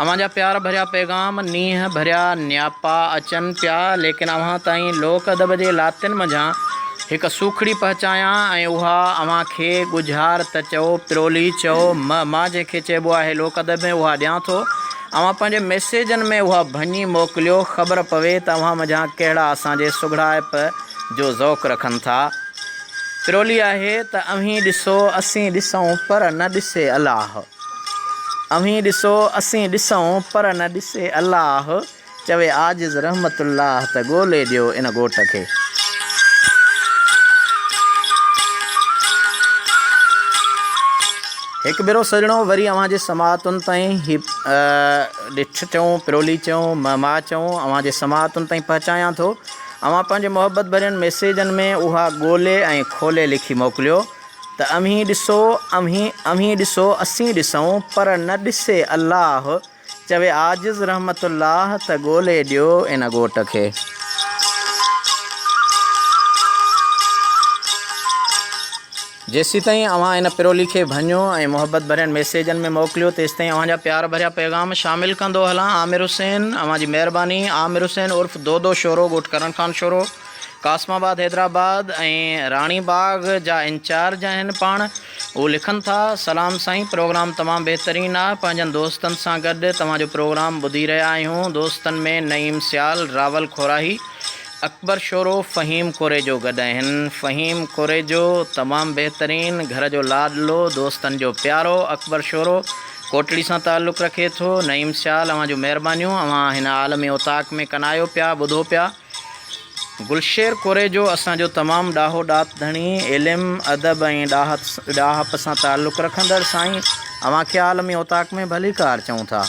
अव्हां जा प्यार भरिया पैगाम नींहं भरिया न्यापा अचनि पिया, लेकिन अव्हां ताईं लोक अदब जे लातिन मंझां हिकु सूखड़ी पहुचायां ऐं उहा अव्हां खे ॻुझार त चओ पिरोली चओ मां जंहिंखे चइबो आहे लोक अदब में उहा ॾियां थो। अव्हां पंहिंजे मैसेजनि में उहा भञी मोकिलियो, ख़बर पवे त अव्हां मंझां कहिड़ा असांजे सुघड़ाइप जो ज़ौक़ रखनि था। पिरोली आहे त अव्हीं ॾिसो असीं ॾिसूं पर न ॾिसे अलाह, अव्हीं ॾिसो असीं ॾिसूं पर न ॾिसे अलाह, चवे आजिज़ रहमतुल्लाह त ॻोल्हे ॾियो इन ॻोठ खे। हिकु भेरो सजणो वरी अव्हां जे समाअतुनि ताईं ही ॾिठ चऊं पिरोली चऊं मां चऊं अव्हां जे समाअतुनि ताईं पहुचायां थो। अव्हां पंहिंजे मोहबत भरियनि मैसेजनि में उहा ॻोल्हे ऐं खोले लिखी मोकिलियो त अव्हीं ॾिसो अव्हीं ॾिसो असीं ॾिसूं पर न ॾिसे अलाह, चवे आजिज़ रहमतुल्लाह त ॻोल्हे ॾियो इन ॻोठ खे। जेसीं ताईं अव्हां इन पिरोली खे भञो ऐं मोहबत भरियनि मैसेजनि में मोकिलियो तेसि ताईं अव्हां जा प्यार भरिया पैगाम शामिलु कंदो हलां। आमिर हुसैन अव्हां जी महिरबानी। आमिर हुसैन उर्फ़ दो शोरो ॻोठ करण खान शोरो कासमाबाद हैदराबाद ऐं राणी बाग जा इंचार्ज आहिनि पाण। उहे लिखनि था सलाम साईं प्रोग्राम तमामु बहितरीनु आहे, पंहिंजनि दोस्तनि सां गॾु तव्हांजो प्रोग्राम ॿुधी रहिया आहियूं। दोस्तनि में नईम सियाल रावल खोराही अकबर शोरो फ़हीम कोरेजो गॾु आहिनि। फ़हीम कोरेजो तमामु बहितरीनु घर जो लाडलो दोस्तनि जो प्यारो अकबर शोरो कोटड़ी सां ताल्लुक़ु रखे थो। नईम सियाल अव्हां जूं महिरबानियूं, अव्हां हिन आलमी ओताक में कनायो पिया ॿुधो पिया। गुलशेर कोरेजो असांजो तमामु ॾाहो ॾात धणी इल्मु अदब ऐं ॾाहप सां ताल्लुक़ु रखंदड़ साईं अव्हां खे आलमी ओताक में भली कार चऊं था।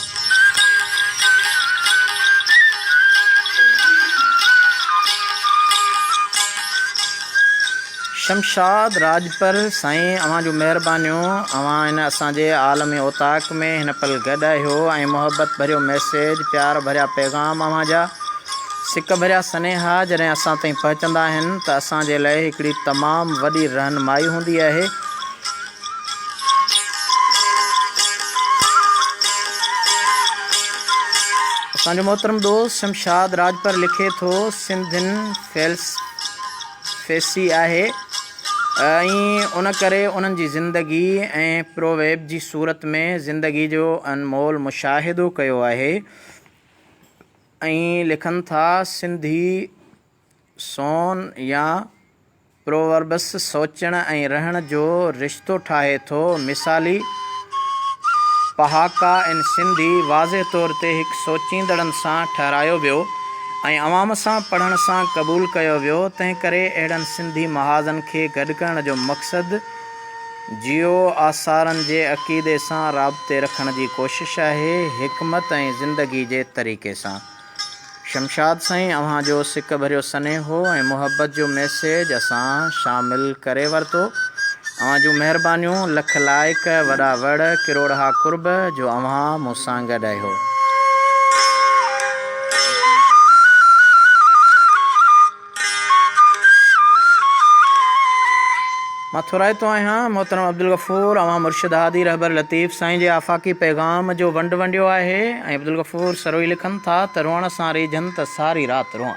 शमशाद राजपर साईं अव्हां जूं महिरबानियूं, अव्हां हिन असांजे आलमी ओताक में हिन पल गॾु आहियो ऐं मोहबत भरियो मैसेज प्यार भरिया पैगाम अव्हां जा सिक भरिया सनेहा जॾहिं असां ताईं पहुचंदा आहिनि त असांजे लाइ हिकिड़ी तमामु वॾी रहनुमाई हूंदी आहे। असांजो मोहतरम दोस्त शमशाद राजपर लिखे थो सिंधियुनि फेसी आहे ऐं उन करे उन्हनि जी ज़िंदगी ऐं प्रोवेब जी सूरत में ज़िंदगी जो अनमोल मुशाहिदो कयो आहे। ऐं लिखनि था सिंधी सोन या प्रोवर्बस सोचण ऐं रहण जो रिश्तो ठाहे थो। मिसाली पहाका इन सिंधी वाज़े तौर ते हिकु सोचींदड़नि सां ठहिरायो वियो ऐं अवाम सां पढ़ण सां क़बूलु कयो वियो। तंहिं करे अहिड़नि सिंधी महाज़नि खे गॾु करण जो मक़सदु जियो आसारनि जे अक़ीदे सां राब्ते रखण जी कोशिशि आहे, हिकमत ऐं ज़िंदगी जे तरीक़े सां। शमशाद साईं अव्हां जो सिक भरियो सनेहो ऐं मुहबत जो मैसेज असां शामिलु करे वरितो। अव्हां जूं महिरबानियूं लख लाइक वॾा वड़ किरोड़ा कुर्ब जो अव्हां मूंसां गॾु आहियो। मां थोराइतो आहियां मोहतरम अब्दुल गफ़ूर अव्हां मुर्शिद हादी रहबर लतीफ़ साईं जे आफ़ाक़ी पैगाम जो वंड वंडियो आहे ऐं अब्दुल गफ़ूर सरोई लिखनि था त रोअण सां रीझनि त सारी राति रोआं,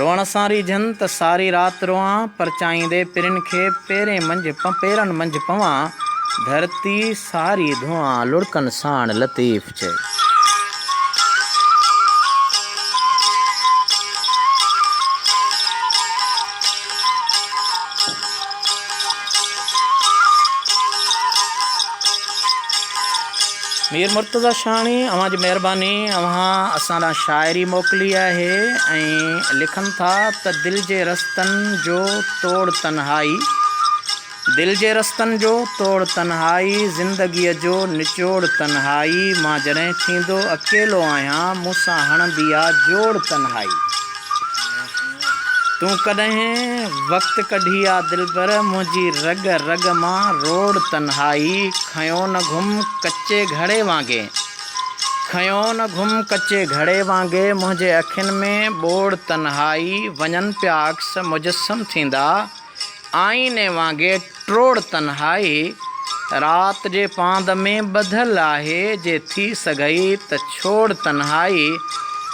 रोअण सां रीझनि त सारी राति रोआं, परचाईंदे पिरिन खे पेरनि मंझि पवां, धरती सारी धुआं लुड़कनि साण लतीफ़ चए। मीर मुर्तज़ा शाणी अवां जी महिरबानी। अवां असां ॾांहुं शाइरी मोकिली आहे ऐं लिखनि था त दिलि जे रस्तनि जो तोड़ तन्हाई, दिलि जे रस्तनि जो तोड़ तन्हाई, ज़िंदगीअ जो निचोड़ तन्हाई, मां जॾहिं थींदो अकेलो आहियां मूंसां हणंदी आहे जोड़ तन्हाई। तूं कॾहिं वक़्तु कढी आहे दिलबर मुंहिंजी रग रग मां रोड़ तन्हाई, खयो न घुम कचे घड़े वांगे, खयो न घुम कचे घड़े वांगे, मुंहिंजे अखियुनि में ॿोड़ तन्हाई, वञनि पिया अक्स मुजस्सम थींदा आईने वांगे ट्रोड़ तन्हाई, रात जे पांद में ॿधल आहे जे थी सघई त छोड़ तन्हाई,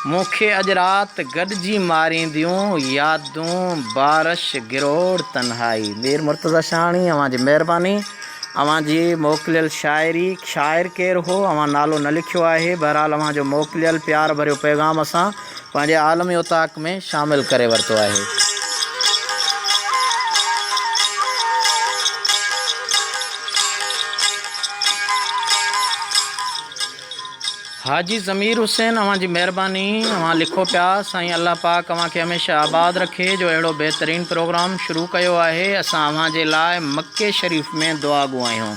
मूंखे अॼु राति गॾिजी मारींदियूं यादूं बारिश गिरोड़ तन्हाई। मीर मुर्तज़ा शाणी अवां जी महिरबानी। अवां जी मोकिलियल शाइरी, शाइर केरु हो अवां नालो न लिखियो आहे, बहरहाल अवां जो मोकिलियल प्यार भरियो पैगाम असां पंहिंजे आलमी उताक में शामिल करे वरितो आहे। हाजी ज़मीर हुसैन अवां जी महिरबानी। अवां लिखो पिया साईं अल्लाह पाक अवां खे हमेशह आबाद रखे जो अहिड़ो बहितरीनु प्रोग्राम शुरू कयो आहे। असां अवां जे लाइ मके शरीफ़ में दुआ गो आहियूं।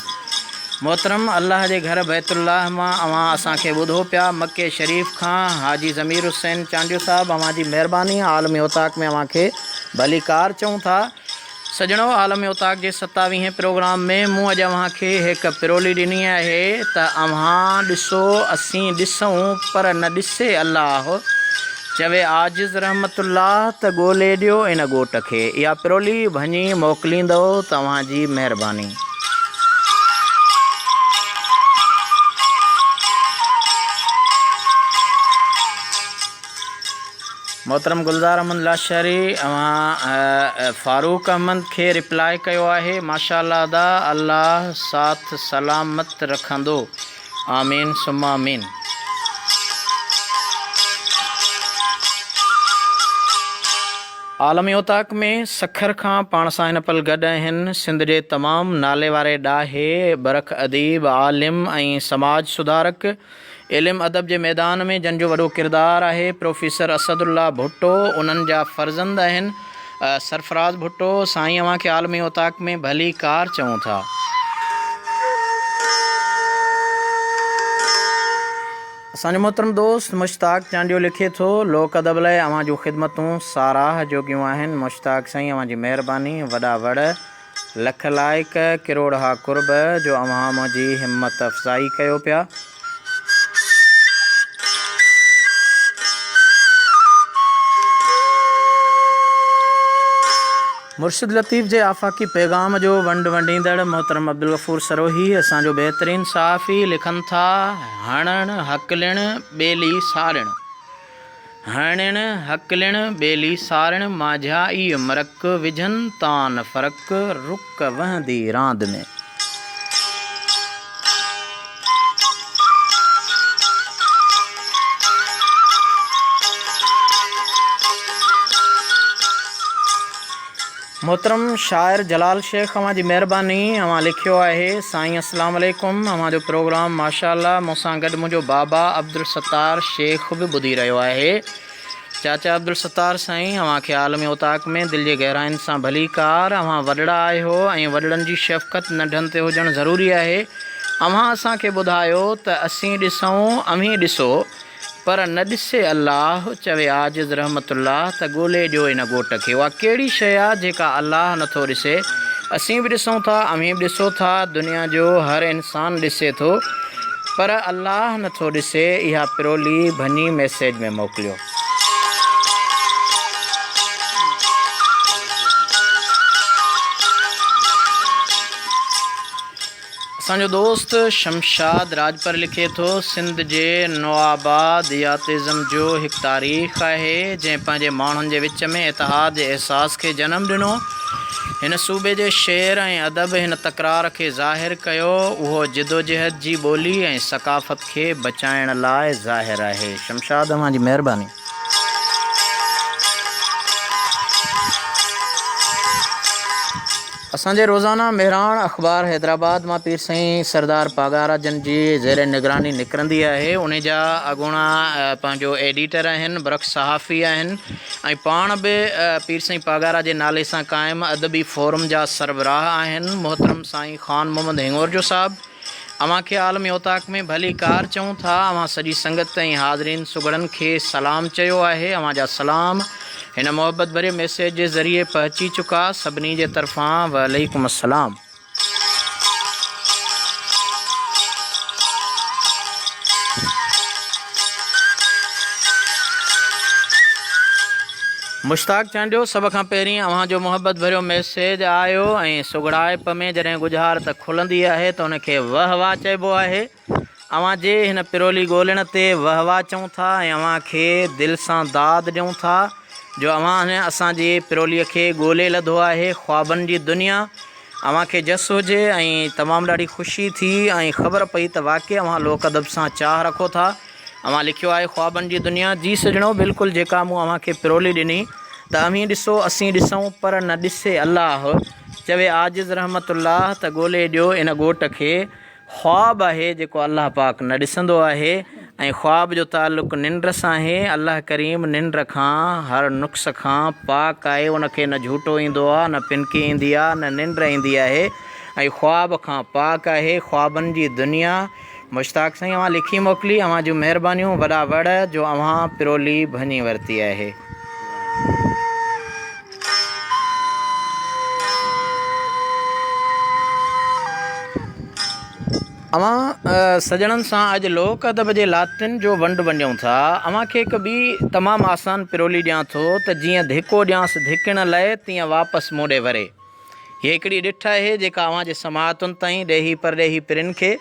मोहतरम अल्लाह जे घर बैतुल्लाह मां अवां असांखे ॿुधो पिया मके शरीफ़ खां। हाजी ज़मीर हुसैन चांडियो साहिबु अवां जी महिरबानी। आलमी उताक में अवां खे भली कार चऊं था। सजणो आलमी उताक जे 27वें प्रोग्राम में मूं अॼु अव्हां खे हिकु पिरोली ॾिनी आहे त अव्हां ॾिसो असीं ॾिसूं पर न ॾिसे अल्लाह, चवे आजिज़ रहमतुल्लाह त ॻोल्हे ॾियो इन ॻोठ खे। इहा पिरोली भञी मोकिलींदव तव्हां जी महिरबानी। मोहतरम गुलज़ार अहमद लाशरी अवां फ़ारूक अहमद खे रिप्लाई कयो आहे, माशाअल्लाह दा अल्लाह साथ सलामत रखंदो, आमीन सुम्मा आमीन। आलमी उताक में सखर खां पाण सां हिन पल गॾु आहिनि सिंध जे तमामु नाले वारे ॾाहे बरख अदीब, आलिम ऐं समाज सुधारक, इल्मु अदब जे मैदान में जंहिंजो वॾो किरदारु आहे प्रोफेसर असदुल्ला भुट्टो। उन्हनि जा फ़र्ज़ंद आहिनि सरफराज़ भुट्टो। साईं अव्हां खे आलमी उताक में भली कार चऊं था। असांजो मोहतरम दोस्त मुश्ताक चांडियो लिखे थो, लोक अदब लाइ अव्हां जूं ख़िदमतूं साराह जोगियूं आहिनि। मुश्ताक साईं अव्हां जी महिरबानी, वॾा वड़ लख लाइक किरोड़ हा कुर्ब जो अव्हां मुंहिंजी हिमत अफ़ज़ाई कयो पिया। मुर्शिद लतीफ़ जे आफ़ाक़ी पैगाम जो वंड वंडींदड़ मोहतरम अब्दुल गफ़ूर सरोही असांजो बहितरीनु सहाफ़ी लिखनि था, हणण हकलिण ॿेली साड़िण, हणण हकलिण ॿेली साड़िण, माझा ई मरक विझनि तान फ़र्क, रुक वहंदी रांदि में। मोहतरम शाइर जलाल शेख अव्हां जी महिरबानी। अव्हां लिखियो आहे, साईं अस्सलाम वालेकुम, अव्हां जो प्रोग्राम माशाअल्लाह मूंसां गॾु मुंहिंजो बाबा अब्दुल सत्तार शेख बि ॿुधी रहियो आहे। चाचा अब्दुल सत्तार साईं अव्हां खे आलमी उताक में दिलि जे गहराइनि सां भली कार। अव्हां वॾड़ा आहियो ऐं वॾड़नि जी शफ़क़त नंढनि ते हुजणु ज़रूरी आहे। अव्हां असांखे ॿुधायो त असीं ॾिसूं अव्हीं ॾिसो पर न ॾिसे अल्लाह, चवे आजिज़ रहमतुल्लाह त ॻोल्हे ॾियो इन ॻोठ खे। उहा कहिड़ी शइ आहे जेका अल्लाह नथो ॾिसे? असीं बि ॾिसूं था, अव्हीं बि ॾिसो था, दुनिया जो हर इंसानु ॾिसे थो पर अल्लाह नथो ॾिसे। इहा पिरोली भञी मैसेज में मोकिलियो। असांजो दोस्त शमशाद राजपर लिखे थो, सिंध जे नवाबाद यातिज़म जो हिकु तारीख़ आहे जंहिं पंहिंजे माण्हुनि जे विच में इतिहाद जे अहसास खे जनमु ॾिनो। हिन सूबे जे शेर ऐं अदब हिन तकरार खे ज़ाहिर कयो। उहो जिदोजहद जी ॿोली ऐं सक़ाफ़त खे बचाइण लाइ ज़ाहिर आहे। शमशाद अव्हां जी महिरबानी। असांजे रोज़ाना मेहरान अख़बार हैदराबाद मां पीर साईं सरदार पागारा जन जी ज़ेर निगरानी निकिरंदी आहे। उन जा अॻूणा पंहिंजो एडिटर आहिनि, बरक़ सहाफ़ी आहिनि ऐं पाण बि पीर साईं पागारा जे नाले सां क़ाइमु अदबी फोरम जा सरबराह आहिनि। मोहतरम साईं ख़ान मोहम्मद हिंगोर जो साहब अव्हां खे आलमी औताक़ में भली कार चऊं था। अव्हां सॼी संगत ऐं हाज़रीन सुगड़नि खे सलाम चयो आहे। अव्हां जा सलाम हिन मोहब्बत भरे मैसेज जे ज़रिए पहुची चुका सभिनी जे तरफ़ां। वालेकुम अस्सलाम। मुश्ताक चांडियो सभ खां पहिरीं अव्हां जो मोहब्बत भरियो मैसेज आयो ऐं सुगड़ाइप में जॾहिं गुज़ार त खुलंदी आहे त उनखे वाह वाह चइबो आहे। अव्हां जे हिन पिरोली ॻोल्हण ते वाह वाह चऊं था ऐं अव्हां खे दिलि सां दाद ॾियूं था जो अव्हां असांजी पिरोलीअ खे ॻोल्हे लधो आहे। ख़्वाबनि जी दुनिया अव्हां खे जस हुजे ऐं तमामु ॾाढी ख़ुशी थी ऐं ख़बर पई त वाक़ई अव्हां लोक अदब सां चाह रखो था। अव्हां लिखियो आहे ख़्वाबनि जी दुनिया जी सजणो बिल्कुलु जेका मूं अव्हां खे पिरोली ॾिनी त अव्हीं ॾिसो असीं ॾिसूं पर न ॾिसे अलाह। चवे आजिज़ रहमतुल्लाह त ॻोल्हे ॾियो इन ॻोठ खे। ख़्वाब आहे जेको अलाह पाक न ॾिसंदो आहे ऐं ख़्वाब जो ताल्लुक़ु निंड सां आहे। अलाह करीम निंड खां हर नुक़्स खां पाक आहे। उनखे न झूठो ईंदो आहे, न पिनकी ईंदी आहे, न निंड ईंदी आहे ऐं ख़्वाब खां पाक आहे। ख़्वाबनि जी दुनिया मुश्ताक साईं अव्हां लिखी मोकिली। अव्हां जूं महिरबानियूं वॾा वड़ जो अव्हां पिरोली भञी वरिती आहे। अव्हां सजणनि सां अॼु लोक अदब जे लातिन जो वंड वञूं था। अव्हां खे हिकु ॿी तमामु आसान पिरोली ॾियां थो त जीअं धिको ॾियांसि धिकण लाइ तीअं वापसि मोड़े वरे। हीअ हिकिड़ी ॾिठ आहे जेका अव्हां जे समातुनि ताईं ॾेही परॾेही पिरिन खे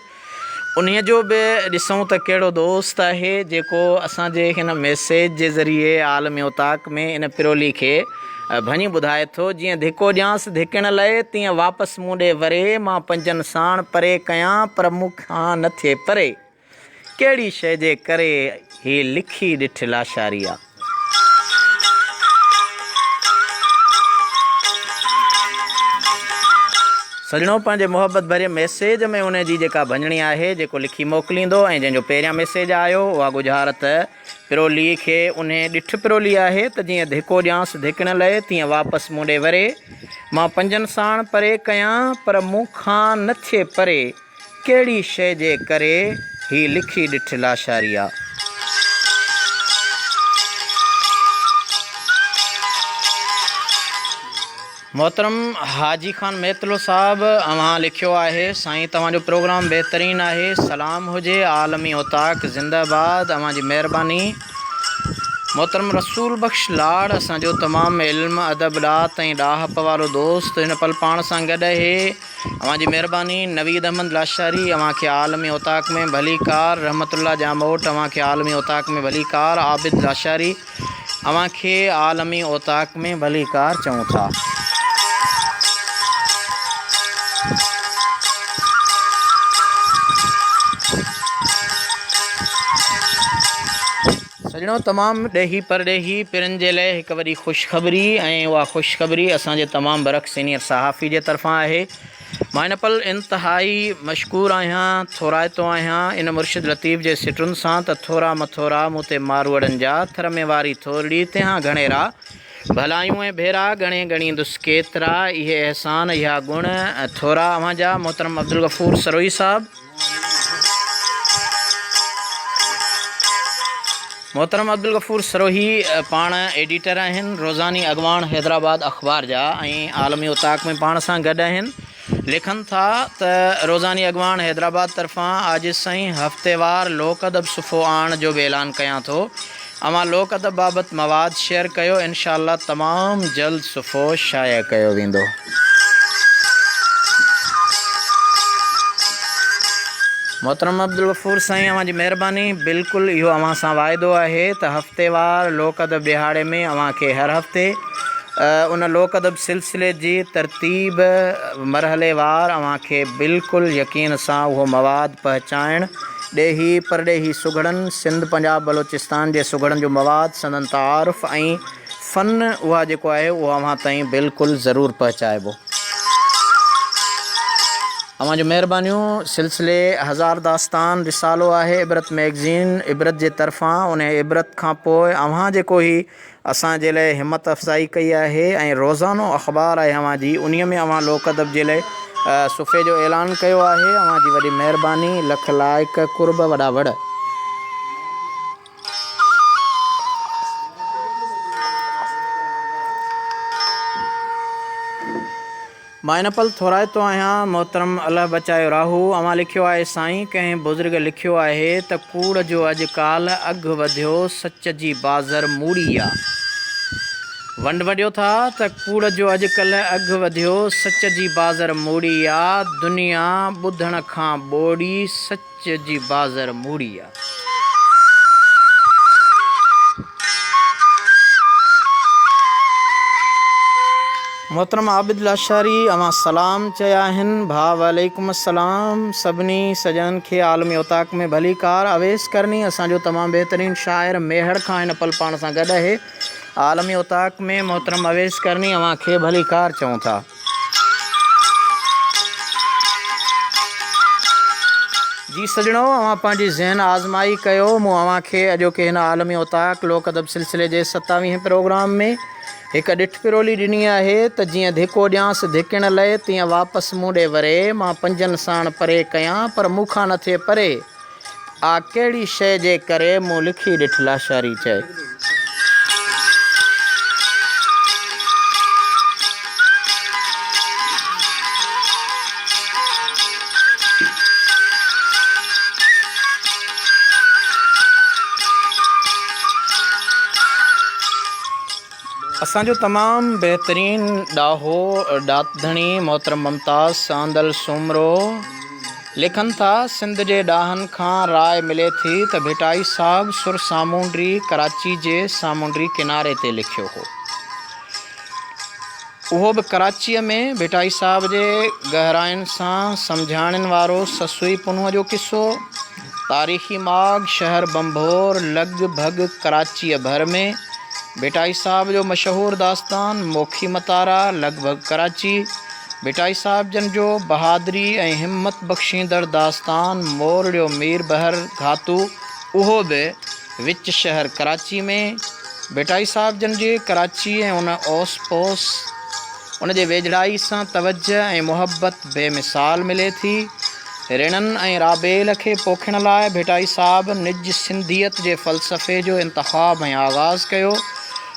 उन्हीअ जो बि ॾिसूं त कहिड़ो दोस्त आहे जेको असांजे हिन मैसेज जे ज़रिए आलमी औताक़ में इन पिरोली खे भञी ॿुधाए थो। जीअं धिको ॾियांसि धिकण लाइ तीअं वापसि मूं ॾे वरे। मां पंजनि साण परे कयां पर मूंखां न थिए परे। कहिड़ी शइ जे करे हीअ लिखी ॾिठ लाशारी आहे। सजणो पंहिंजे मोहब्बत भरे मैसेज में उन जी जेका भञणी आहे जेको लिखी मोकिलींदो ऐं जंहिंजो पहिरियां मैसेज आयो उहा गुज़ारत पिरोली खे उन ॾिठ पिरोली आहे त जीअं धिको ॾियांसि धिकण लाइ तीअं वापसि मूं ॾे वरे। मां पंजनि साण परे कयां पर मूंखां न थिए परे। कहिड़ी शइ जे करे हीअ लिखी ॾिठ लाशारी आहे। मोहतरम हाजी ख़ान मेतलो साहब अव्हां लिखियो आहे साईं तव्हांजो प्रोग्राम बहितरीन आहे। सलाम हुजे आलमी औताक़ ज़िंदाबाद। अव्हां जी महिरबानी। मोहतरम रसूल बख़्श लाड़ असांजो तमामु इल्मु अदब ॾात ऐं ॾाहप वारो दोस्त हिन पल पाण सां गॾु आहे। अव्हां जी महिरबानी। नवीद अहमद लाशारी अव्हां खे आलमी औताक़ में भली कार। रहमतुल्लाह जामोट अव्हां खे आलमी औताक़ में भली कार। आबिद लाशारी अव्हां खे आलमी औताक़ में भली कार चऊं था। सजणो तमामु ॾेही परॾेही पिरनि जे लाइ हिकु वॾी ख़ुशख़बरी ऐं उहा ख़ुशख़बरी असांजे तमामु बरक़ सीनियर सहाफ़ी जे तरफ़ां आहे। मां हिन पल इंतिहाई मशकूर आहियां, थोराइतो आहियां इन मुर्शिद लतीफ़ जे सिटुनि सां त थोरा मथोरा मूं ते मारवड़नि जा थर में वारी थोरड़ी तिहां घणेरा भलायूं ऐं भेरा घणे ॻणींदुसि केतिरा। इहे अहसान इहा गुण थोरा अव्हां जा। मोहतरम अब्दुल गफ़ूर सरोही साहब मोहतरम अब्दुल गफ़ूर सरोही पाण एडिटर आहिनि रोज़ानी अॻवान हैदराबाद अख़बार जा ऐं आलमी औताक़ में पाण सां गॾु आहिनि। लिखनि था त रोज़ानी अॻवान हैदराबाद तरफ़ां आजिज़ साईं हफ़्तेवार लोक अदब सुफ़ो आण जो बि ऐलान कयां थो। अव्हां लोक अदब बाबति मवाद शेयर कयो। इनशाअल्लाह तमामु जल्द सुफ़ो शाया कयो वेंदो। मोहतरम अब्दुल गफ़ूर साईं अव्हां जी महिरबानी। बिल्कुलु इहो अव्हां सां वाइदो आहे त हफ़्तेवार लोक अदब ॾिहाड़े में अव्हां खे हर हफ़्ते उन लोक अदब सिलसिले जी तरतीब मरहलेवार अव्हां खे बिल्कुलु यकीन सां उहो मवाद पहुचाइण ॾेही परॾेही सुगड़नि सिंध पंजाब बलोचिस्तान जे सुगड़नि जो मवाद संदन तारुफ़ ऐं फ़न उहा जेको आहे उहो अव्हां ताईं बिल्कुलु ज़रूरु पहुचाइबो। अवां जो महिरबानियूं सिलसिले हज़ार दास्तान रिसालो आहे इबरत मैगज़ीन इबरत जे तरफ़ां। उन इबरत खां पोइ अव्हां जेको ही असांजे लाइ हिम्मत अफ़ज़ाई कई आहे ऐं रोज़ानो अख़बार आहे अव्हां जी, उन में अव्हां लोक अदब जे लाइ सुफ़े जो ऐलान कयो आहे। अव्हां जी वॾी महिरबानी, लख लाइक, कुर्ब वॾा वड़। मां इन पल थोराइतो आहियां मोहतरम अल्लाह बचायो राहू। अवां लिखियो आहे साईं, कंहिं बुज़ुर्ग लिखियो आहे त कूड़ जो अॼुकाल अघु वधियो, सच जी बाज़र मूड़ी आहे। वंड वॾियो था त कूड़ जो अॼुकल्ह अघु वधियो, सच जी बाज़र मूड़ी आहे। दुनिया ॿुधण खां ॿोड़ी, सच जी बाज़र मूड़ी आहे। मोहतरम आबिद लाशारी अवां सलाम चया आहिनि। भाउ वालेकुम अस्सलाम। सभिनी सजन खे आलमी उताक में भली कार। अवेस करनी असांजो तमामु बहितरीन शाइर मेहर खां हिन पल पाण सां गॾु आहे। आलमी उताक में मोहतरम अवेस करनी अवां खे भली कार चऊं था। जी सजणो, अवां पंहिंजी ज़हन आज़माई कयो। मूं अवां खे अॼोके हिन आलमी उताक लोक अदब सिलसिले जे 27वें प्रोग्राम में हिकु ॾिठ पिरोली ॾिनी आहे त जीअं धिको ॾियांसि धिकण लाइ, तीअं वापसि मूं ॾे वरे। मां पंजनि साण परे कयां पर मूंखां न थिए परे, आ कहिड़ी शइ जे करे मूं लिखी ॾिठ लाशारी चए। असांजो तमामु बहितरीन ॾाहो ॾाधणी मोहतरम मुमताज़ सांदल सुमरो लिखनि था, सिंध जे ॾाहनि खां राय मिले थी त भिटाई साहिबु सुर सामूंडी कराची जे सामूंडी किनारे ते लिखियो हो। उहो बि कराचीअ में। भिटाई साहिब जे गहराइनि सां सम्झाइण वारो ससुई पुनूअ जो किस्सो। तारीख़ी माग शहर बंभोर लॻभॻि कराचीअ भर में। भिटाई साहिब जो मशहूरु दास्तान मोखी मतारा लॻभॻि कराची। भिटाई साहिब जन जो बहादरी ऐं हिम्मत बख़्शींदड़ दास्तान मोरड़ियो मीर बहर घातू, उहो बि विच शहर कराची में। भिटाई साहिब जन जे कराची ऐं उन ओस पोस उन जे वेझड़ाई सां तवजह ऐं मुहबत बेमिसाल मिले थी। रिणनि ऐं राबेल खे पोखण लाइ भिटाई साहिब निज सिंधियत जे फ़लसफ़े जो इंतिख़ाब ऐं आगाज़ कयो।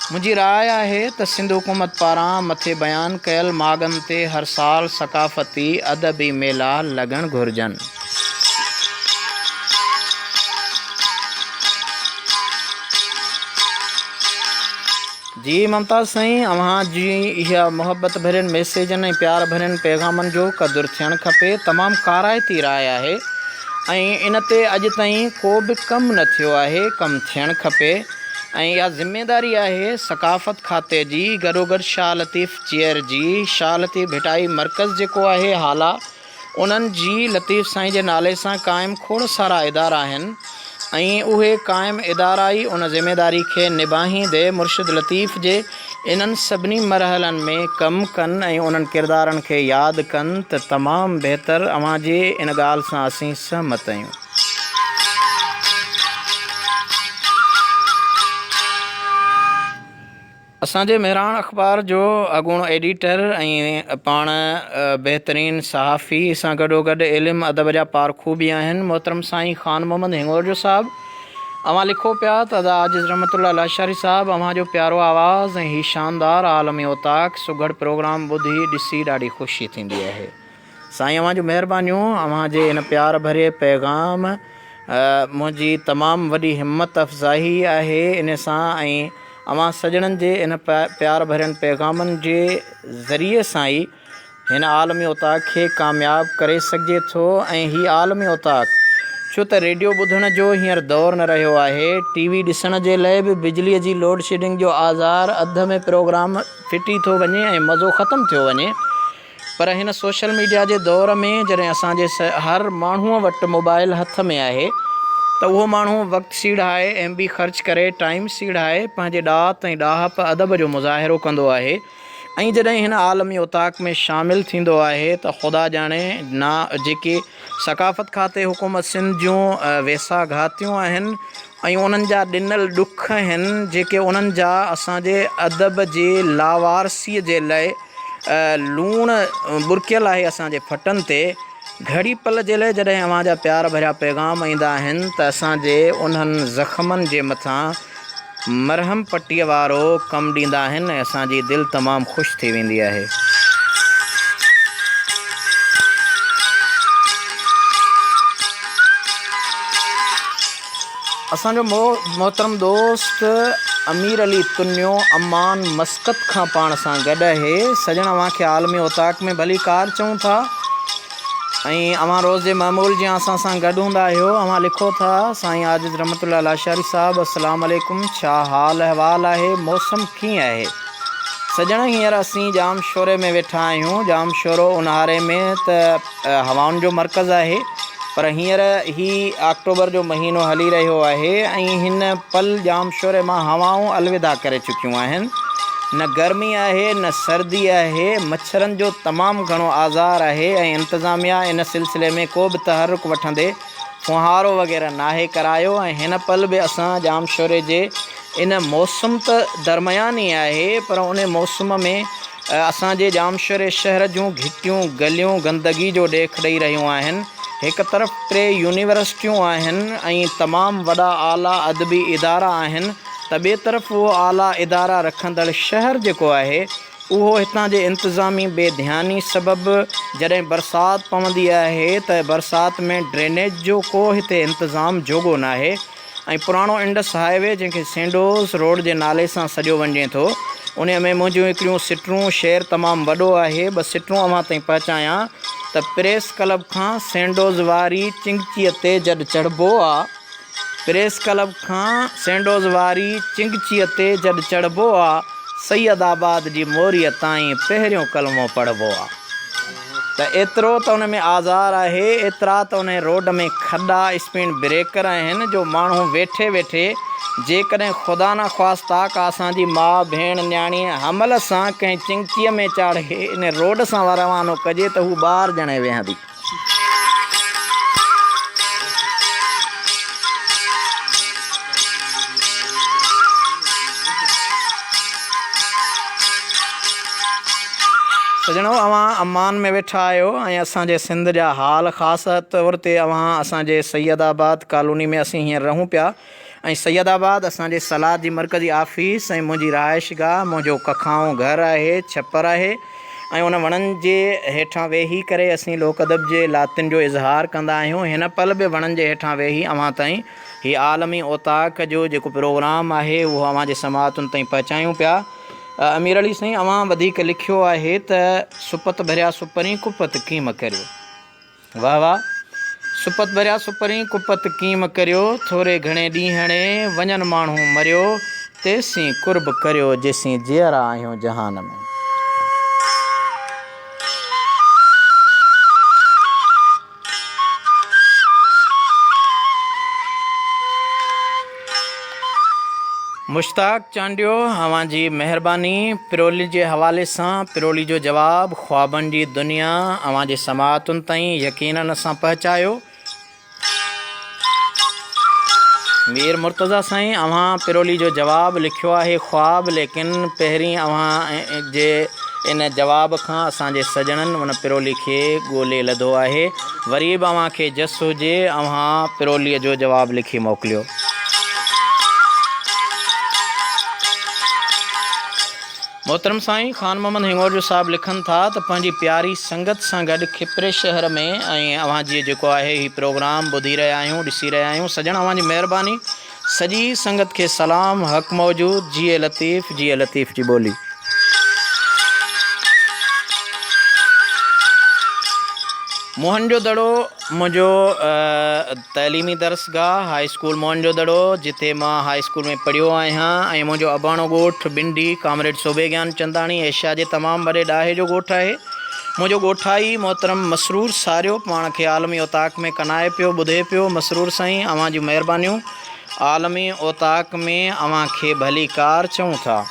मुंहिंजी राय आहे त सिंध हुकूमत पारां मथे बयानु कयल मागनि ते हर साल सक़ाफ़ती अदबी मेला लॻणु घुरिजनि। जी मुमताज़ साईं, अव्हां जी इहा मुहबत भरियनि मैसेजनि ऐं प्यार भरियनि पैगामनि जो क़दुरु थियणु खपे। तमामु काराइती राय आहे ऐं इन ते अॼु ताईं को बि कमु न थियो आहे। कमु थियणु खपे ऐं इहा ज़िम्मेदारी आहे सक़ाफ़त खाते जी, गॾोगॾु शाह लतीफ़ चेयर जी। शाह लतीफ़ भिटाई मर्कज़ जेको आहे हाला, उन्हनि जी लतीफ़ साईं जे नाले सां क़ाइमु खोड़ सारा इदारा आहिनि ऐं उहे क़ाइमु इदारा ई उन ज़िम्मेदारी खे निभाहींदे मुर्शिद लतीफ़ जे इन्हनि सभिनी मरहलनि में कमु कनि ऐं उन्हनि किरदारनि खे यादि कनि त तमामु बहितरु। अव्हां जे इन ॻाल्हि सां असीं सहमत आहियूं। असांजे मेहरान अख़बार जो अॻूणो एडिटर ऐं पाण बहितरीन सहाफ़ी सां गॾोगॾु इल्मु अदब जा पारखूबी आहिनि मोहतरम साईं ख़ान मोहम्मद हिंगोर जो साहिबु। अवां लिखो पिया त अदा आजिज़ रहमतुल्लाह लाशारी साहिबु, अव्हां जो प्यारो आवाज़ ऐं हीउ शानदार आलमी उताक सुघड़ प्रोग्राम ॿुधी ॾिसी ॾाढी ख़ुशी थींदी आहे। साईं अव्हां जूं महिरबानियूं। अव्हां जे इन प्यार भरे पैगाम मुंहिंजी तमामु वॾी हिम्मत अफ़ज़ाई आहे इन सां ऐं अव्हां सजणनि जे इन प्यार भरियनि पैगामनि जे ज़रिए सां ई हिन आलमी उताक खे कामयाबु करे सघिजे थो। ऐं हीउ आलमी उताक छो त रेडियो ॿुधण जो हींअर दौरु न रहियो आहे, टीवी ॾिसण जे लाइ बि बिजलीअ जी लोड शेडिंग जो आज़ार, अध में प्रोग्राम फिटी थो वञे ऐं मज़ो ख़तमु थियो वञे। पर हिन सोशल मीडिया जे दौर में जॾहिं असांजे हर माण्हूअ वटि मोबाइल हथ में आहे त उहो माण्हू वक़्तु सीड़ाए MB ख़र्च करे टाइम सीड़ाए पंहिंजे ॾात ऐं ॾाहप अदब जो मुज़ाहिरो कंदो आहे। ऐं जॾहिं हिन आलमी उताक में शामिलु थींदो आहे त ख़ुदा ॼाणे ना जेके सकाफ़त खाते हुकूमत सिंध जूं वेसा घातियूं आहिनि ऐं उन्हनि जा ॾिनल ॾुख आहिनि जेके उन्हनि जा असांजे अदब जे लावारसीअ जे लाइ लूणु बुरकियल आहे असांजे फटनि ते। घड़ी पल जे लाइ जॾहिं अव्हां जा प्यार भरिया पैगाम ईंदा आहिनि त असांजे उन्हनि ज़ख़्मनि जे मथां मरहम पट्टीअ वारो कमु ॾींदा आहिनि ऐं असांजी दिलि तमामु ख़ुशि थी वेंदी आहे। असांजो मोहतरम दोस्त अमीर अली तुन्यो अमान मस्कत खां पाण सां गॾु आहे। सजण अव्हांखे आलमी उताक में भली कार चऊं था ऐं अव्हां रोज़ जे मामूल जीअं असां सां गॾु हूंदा आहियो। अव्हां लिखो था साईं आजिज़ रहमतुल्लाह लाशारी साहिबु अस्सलाम वालेकुम, छा हाल अहवाल आहे, मौसम कीअं आहे। सजण हींअर असीं जाम शोरे में वेठा आहियूं। जाम शोरो ऊन्हारे में त हवाउनि जो मर्कज़ आहे, पर हींअर ही अक्टूबर जो महीनो हली रहियो आहे ऐं हिन पल जाम शोरे मां हवाऊं अलविदा करे चुकियूं आहिनि। न गर्मी आहे न सर्दी आहे, मच्छरनि जो तमामु घणो आज़ार आहे ऐं इंतिज़ामिया इन सिलसिले में को बि तहरुक वठंदे फुहारो वग़ैरह नाहे करायो। ऐं हिन पल बि असां जाम शोरे जे इन मौसम त दरमियान ई आहे, पर उन मौसम में असांजे जामशोरे शहर जूं घिटियूं गलियूं गंदगी जो ॾेख ॾेई रहियूं आहिनि। हिकु तरफ़ 3 यूनिवर्सिटियूं आहिनि ऐं तमामु वॾा आला अदबी इदारा आहिनि, त ॿिए तरफ़ उहो आला इदारा रखंदड़ शहर जेको आहे उहो हितां जे इंतिज़ामी बेध्यानी सबबि जॾहिं बरसाति पवंदी आहे त बरसाति में ड्रेनेज जो को हिते इंतिज़ाम जोॻो न आहे। ऐं पुराणो इंडस हाईवे जंहिंखे सेंडोज़ रोड जे नाले सां सॼो वञे थो, उन में मुंहिंजूं हिकिड़ियूं सिटरूं, शहर तमामु वॾो आहे। 2 सिटरूं अव्हां ताईं पहुचायां त प्रेस क्लब खां सेंडोज़ वारी चिंगचीअ ते जॾहिं चढ़िबो आहे, प्रेस क्लब खां सेंडोज़ वारी चिंगचीअ ते जॾहिं चढ़िबो आहे, सैयदाबाद जी मोरीअ ताईं पहिरियों कलमो पढ़िबो आहे। त एतिरो त उन में आज़ार आहे, एतिरा त उन रोड में खॾा स्पीड ब्रेकर आहिनि जो माण्हू वेठे वेठे जेकॾहिं ख़ुदा न ख़्वास्ता का असांजी माउ भेण न्याणी हमल सां कंहिं चिंगचीअ में चाढ़े इन रोड सां रवानो कजे त हू ॿाहिरि ॼणे वेहंदी। सजणो, अव्हां अमान में वेठा आहियो ऐं असांजे सिंध जा हाल ख़ासि तौर ते अव्हां असांजे सैयदाबाद कॉलोनी में असीं हींअर रहूं पिया ऐं सैयदाबाद असांजे सलाद जी मरकज़ी ऑफिस ऐं मुंहिंजी रहाइशगाह, मुंहिंजो कखाऊं घरु आहे, छप्पर आहे ऐं उन वणनि जे हेठां वेही करे असीं लोक अदब जे लातिन जो इज़हार कंदा आहियूं। हिन पल बि वणनि जे हेठां वेही अव्हां ताईं हीअ आलमी ओताक जो जेको प्रोग्राम आहे उहो अव्हां जे समाअतुनि ताईं पहुचायूं पिया। अमीर अली साईं, अव्हां वधीक लिखियो आहे त सुपत भरिया सुपरी कुपत कीम करियो। वाह वाह। सुपत भरिया सुपरी कुपत कीम करियो, थोरे घणे ॾींहणे वञनि माण्हू मरियो, तेसीं कुर्ब करियो जेसीं जीअरा आहियूं जहान में। मुश्ताक चांडियो, अव्हां जी महिरबानी। पिरोली जे हवाले सां पिरोली जो जवाबु ख्वाबनि जी दुनिया अव्हां जे समाअतुनि ताईं यकीनन असां पहुचायो। मीर मुर्तज़ा साईं, अव्हां पिरोली जो जवाबु लिखियो आहे ख्वाब, लेकिन पहिरीं अव्हां जे इन जवाब खां असांजे सजणनि उन पिरोली खे ॻोल्हे लधो आहे। वरी बि अव्हां खे जस हुजे अव्हां पिरोलीअ जो जवाबु लिखी मोकिलियो। मोहतरम साईं ख़ान मोहम्मद हिंगोर साहब लिखनि था त पंहिंजी प्यारी संगत सां गॾु खिपरे शहर में ऐं अव्हां जी जेको आहे हीउ प्रोग्राम ॿुधी रहिया आहियूं, ॾिसी रहिया आहियूं। सजण, अव्हां जी महिरबानी। सॼी संगत खे सलाम, हक़ मौजूद, जिए लतीफ़ जी ॿोली। मोहन जो दड़ो मुंहिंजो तइलीमी दरसगाह हाई स्कूल मोहन जो दड़ो, जिते मां हाई स्कूल में पढ़ियो आहियां ऐं मुंहिंजो अबाणो ॻोठु बिंडी कामरेड सोबे ज्ञान चंदाणी एशिया जे तमामु वॾे ॾाहे जो ॻोठु आहे। मुंहिंजो ॻोठाई मोहतरम मसरूर सारियो पाण खे आलमी ओताक में कनाए पियो, ॿुधे पियो। मसरूर साईं, अव्हां जी महिरबानियूं। आलमी ओताक में अव्हां खे भली कार चऊं था।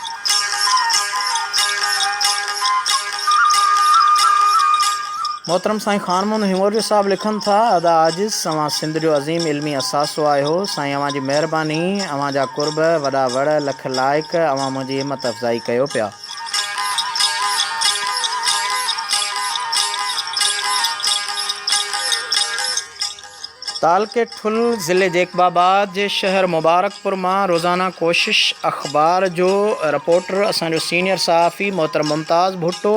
मोहतरम साईं ख़ानमुन हिमोरियो साहब लिखनि था, अदा आजिज़ अवां सिंध जो अज़ीम इल्मी असासो आहियो। साईं अवां जी महिरबानी, अवां जा कुर्ब वॾा वड़ लख लाइक़, अवां मुंहिंजी हिमत अफ़ज़ाई कयो पिया। तालके ठुल ज़िले जेकबाबाद जे शहर मुबारकपुर मां रोज़ाना कोशिश अख़बार जो रिपोर्टर असांजो सीनियर सहाफ़ी मोहतरम मुमताज़ भुट्टो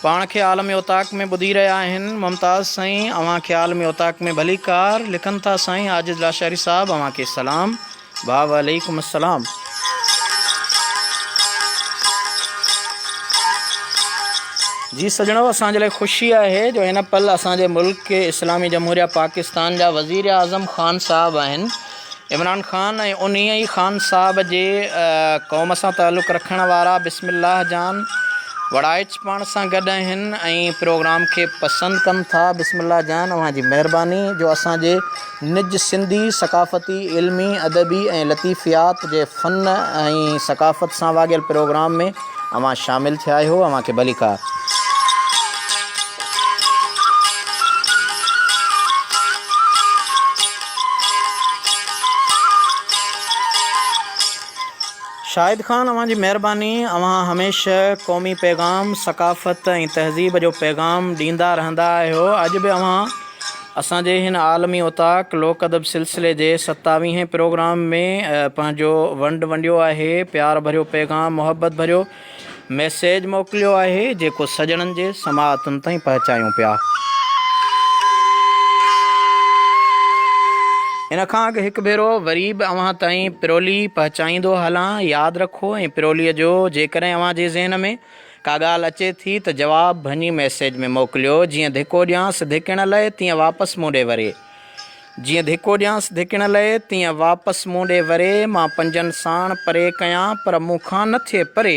पाण खे आलमी उताक में ॿुधी रहिया आहिनि। मुमताज़ साईं अवां खे आलमी उताक में भली कार। लिखनि था, साईं आजिज़ लाशारी साहब अवां खे सलाम। वाह वालेकुम अस्सलाम। जी सजणो, असांजे लाइ ख़ुशी आहे जो हिन पल असांजे मुल्क के इस्लामी जमहूरिया पाकिस्तान जा वज़ीर आज़म ख़ान साहब आहिनि, इमरान ख़ान, ऐं उन ई ख़ान साहब जे क़ौम सां ताल्लुक़ रखण वारा बिस्मिल्लाह जान वड़ाइच पाण सां गॾु आहिनि ऐं प्रोग्राम खे पसंदि कनि था। बिस्मिल्लाह जान, अवां जी महिरबानी जो असांजे निज सिंधी सकाफ़ती इल्मी अदबी ऐं लतीफ़ियात जे फ़न ऐं सकाफ़त सां वाॻियल प्रोग्राम में अवां शामिलु थिया आहियो। अवां खे भली कार। शाहिद ख़ान, अवां जी महिरबानी, अवां हमेशह क़ौमी पैगाम सकाफ़त ऐं तहज़ीब जो पैगाम ॾींदा रहंदा आहियो। अॼु बि अवां असांजे हिन आलमी उताक लोक अदब सिलसिले जे 27वें प्रोग्राम में पंहिंजो वंडियो आहे, प्यार भरियो पैगाम, मुहबत भरियो मैसेज मोकिलियो आहे, जेको सजणनि जे समाअतुनि ताईं पहुचायूं पिया। इन खां अॻु हिकु भेरो वरी बि अवां ताईं पिरोली पहुचाईंदो हलां। यादि रखो, ऐं पिरोलीअ जो जेकॾहिं अवां जे ज़हन में का ॻाल्हि अचे थी त जवाबु भञी मैसेज में मोकिलियो। जीअं धिको ॾियांसि धिकण लाइ तीअं वापसि मूं ॾे वरे, जीअं धिको ॾियांसि धिकण लाइ तीअं वापसि मूं ॾे वरे। मां पंजनि साण परे कयां पर मूंखां न थिए परे,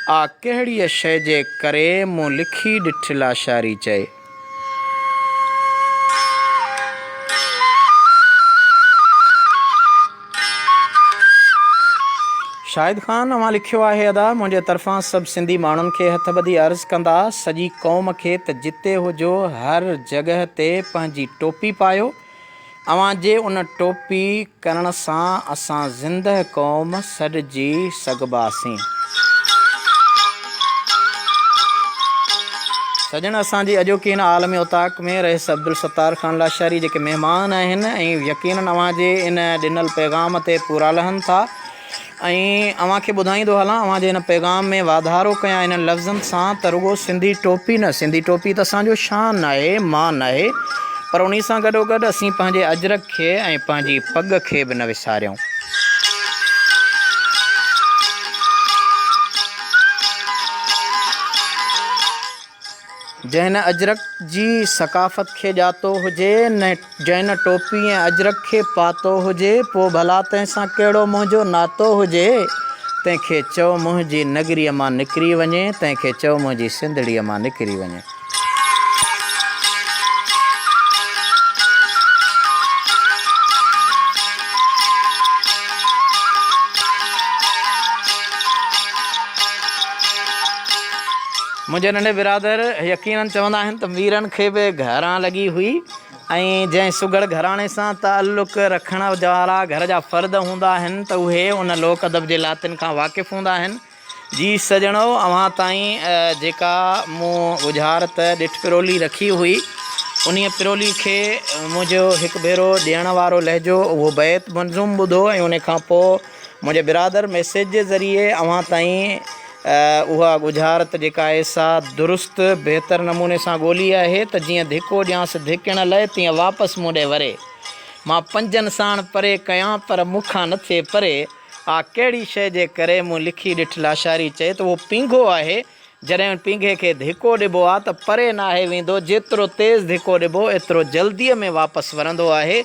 आ कहिड़ीअ शइ जे करे मूं लिखी ॾिठ लाशारी चए। शाहिद ख़ान, अवां लिखियो आहे, अदा मुंहिंजे तरफ़ां सभु सिंधी माण्हुनि खे हथ ॿधी अर्ज़ु कंदा सॼी क़ौम खे त जिते हुजो हर जॻह ते पंहिंजी टोपी पायो। अवां जे उन टोपी करण सां असां ज़िंदह क़ौम सॾिजी सघिबासीं। सजण, असांजी अॼोकी हिन आलमी उताक में रहिस अब्दुल सत्तार ख़ान लाशारी जेके महिमान आहिनि ऐं यकीनन अवां जे इन ॾिनल पैगाम ते पूरा लहनि था। ऐं अवां खे ॿुधाईंदो हलां, अवां जे हिन पैगाम में वाधारो कयां इन्हनि लफ़्ज़नि सां त रुॻो सिंधी टोपी न, सिंधी टोपी त असांजो शान आहे, मान आहे, पर उन सां गॾोगॾु असीं पंहिंजे अजरक खे ऐं पंहिंजी पग खे बि न विसारियूं। जंहिं न अजरक जी सकाफ़त खे ॼातो हुजे, न जंहिं न टोपी ऐं अजरक खे पातो हुजे, पोइ भला तंहिंसां कहिड़ो मुंहिंजो नातो हुजे। तंहिंखे चओ मुंहिंजी नगरीअ मां निकिरी वञे, तंहिंखे चओ मुंहिंजी सिंधड़ीअ मां निकिरी वञे। मुंहिंजे नंढे बिरादर यकीनन चवंदा आहिनि त वीरनि खे बि घरां लॻी हुई, ऐं जंहिं सुगड़ घराणे सां ताल्लुक़ रखण वारा घर जा फ़र्द हूंदा आहिनि त उहे उन लोक अदब जे लातिन खां वाक़िफ़ु हूंदा आहिनि। जी सजणो, अवां ताईं जेका मूं गुज़ारत ॾिठ पिरोली रखी हुई, उन पिरोली खे मुंहिंजो हिकु भेरो ॾियण वारो लहजो उहो बैत मंज़ूम ॿुधो, ऐं उन खां पोइ मुंहिंजे बिरादर मैसेज जे ज़रिए अवां ताईं उहा गुज़ारत जेका आहे सा दुरुस्त बहितर नमूने सां ॻोल्ही आहे त जीअं धिको ॾियांसि धिकण लाइ तीअं वापसि मूं ॾे वरे। मां पंजनि साण परे कयां पर मूंखां न थिए परे, आ कहिड़ी शइ जे करे मूं लिखी ॾिठ लाशारी चए। त उहो पींघो आहे, जॾहिं पींघे खे धिको ॾिबो आहे त परे नाहे वेंदो, जेतिरो तेज़ धिको ॾिबो एतिरो जल्दीअ में वापसि वरंदो आहे।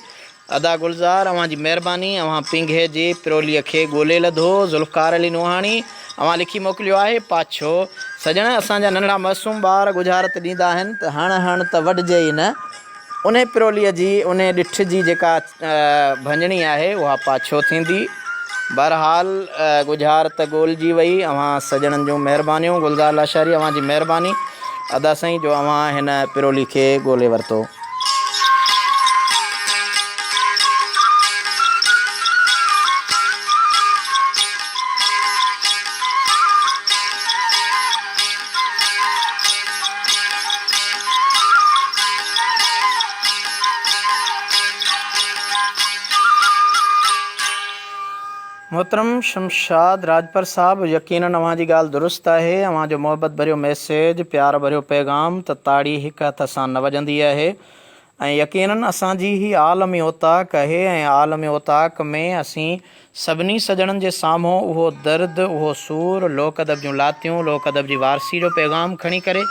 अदा गुलज़ार, अवां जी महिरबानी, अवां पींघे जी पिरोलीअ खे ॻोल्हे लधो। ज़ुल्फ़कार अली नूहाणी, अवां लिखी मोकिलियो आहे, पाछो सजण, असांजा नंढड़ा मासूम ॿार गुज़ारत ॾींदा आहिनि त हण त वढिजे ई न। उन पिरोलीअ जी उन ॾिठ जी जेका भंजणी आहे उहा पाछो थींदी। बहरहाल गुज़ारत ॻोल्हिजी वई। अवां सजणनि जूं महिरबानियूं। गुलज़ार लाशारी, अवां जी महिरबानी। अदा साईं जो अवां हिन पिरोली खे ॻोल्हे वरितो। मोहतरम शमशाद राजपर साहब, यकीनन अवां जी ॻाल्हि दुरुस्त आहे। अवां जो मोहबत भरियो मैसेज, प्यार भरियो पैगाम त ताड़ी हिक हथ सां न वॼंदी आहे। ऐं यकीनन असांजी ही आलमी ओताक आहे ऐं आलमी ओताक में असीं सभिनी सॼणनि जे साम्हूं उहो दर्द, उहो सूर, लोक अदब जूं लातियूं, लोक अदब जी वारसी जो पैगाम खणी करे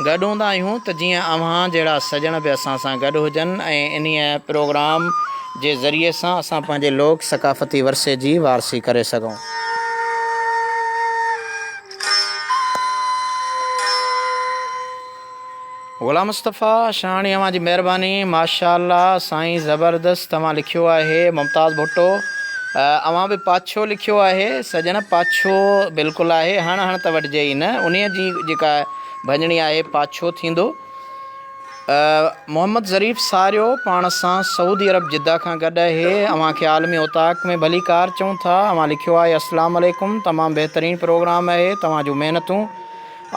गॾु हूंदा आहियूं त जीअं अव्हां जहिड़ा सॼण बि असां सां गॾु हुजनि ऐं इन्हीअ प्रोग्राम जे ज़रिए सां असां पंहिंजे लोक सकाफ़ती वरसे जी वारसी करे सघूं। ग़ुलाम मुस्तफ़ा शाणी, अव्हां जी महिरबानी, माशाअल्लाह साईं, ज़बरदस्त तव्हां लिखियो आहे। मुमताज़ भुट्टो, अव्हां बि पाछो लिखियो आहे। सॼण पाछो बिल्कुलु आहे, हण त वठिजे ई न, उन जी जेका भॼणी आहे पाछो थींदो। मोहम्मद ज़रीफ़ सारियो पाण सां सऊदी अरब जिद्दा खां गॾु आहे। अव्हां खे आलमी ओताक में भली कार चऊं था। अव्हां लिखियो आहे अस्सलाम वालेकुम, तमामु बहितरीनु प्रोग्राम आहे। तव्हां जूं महिनतूं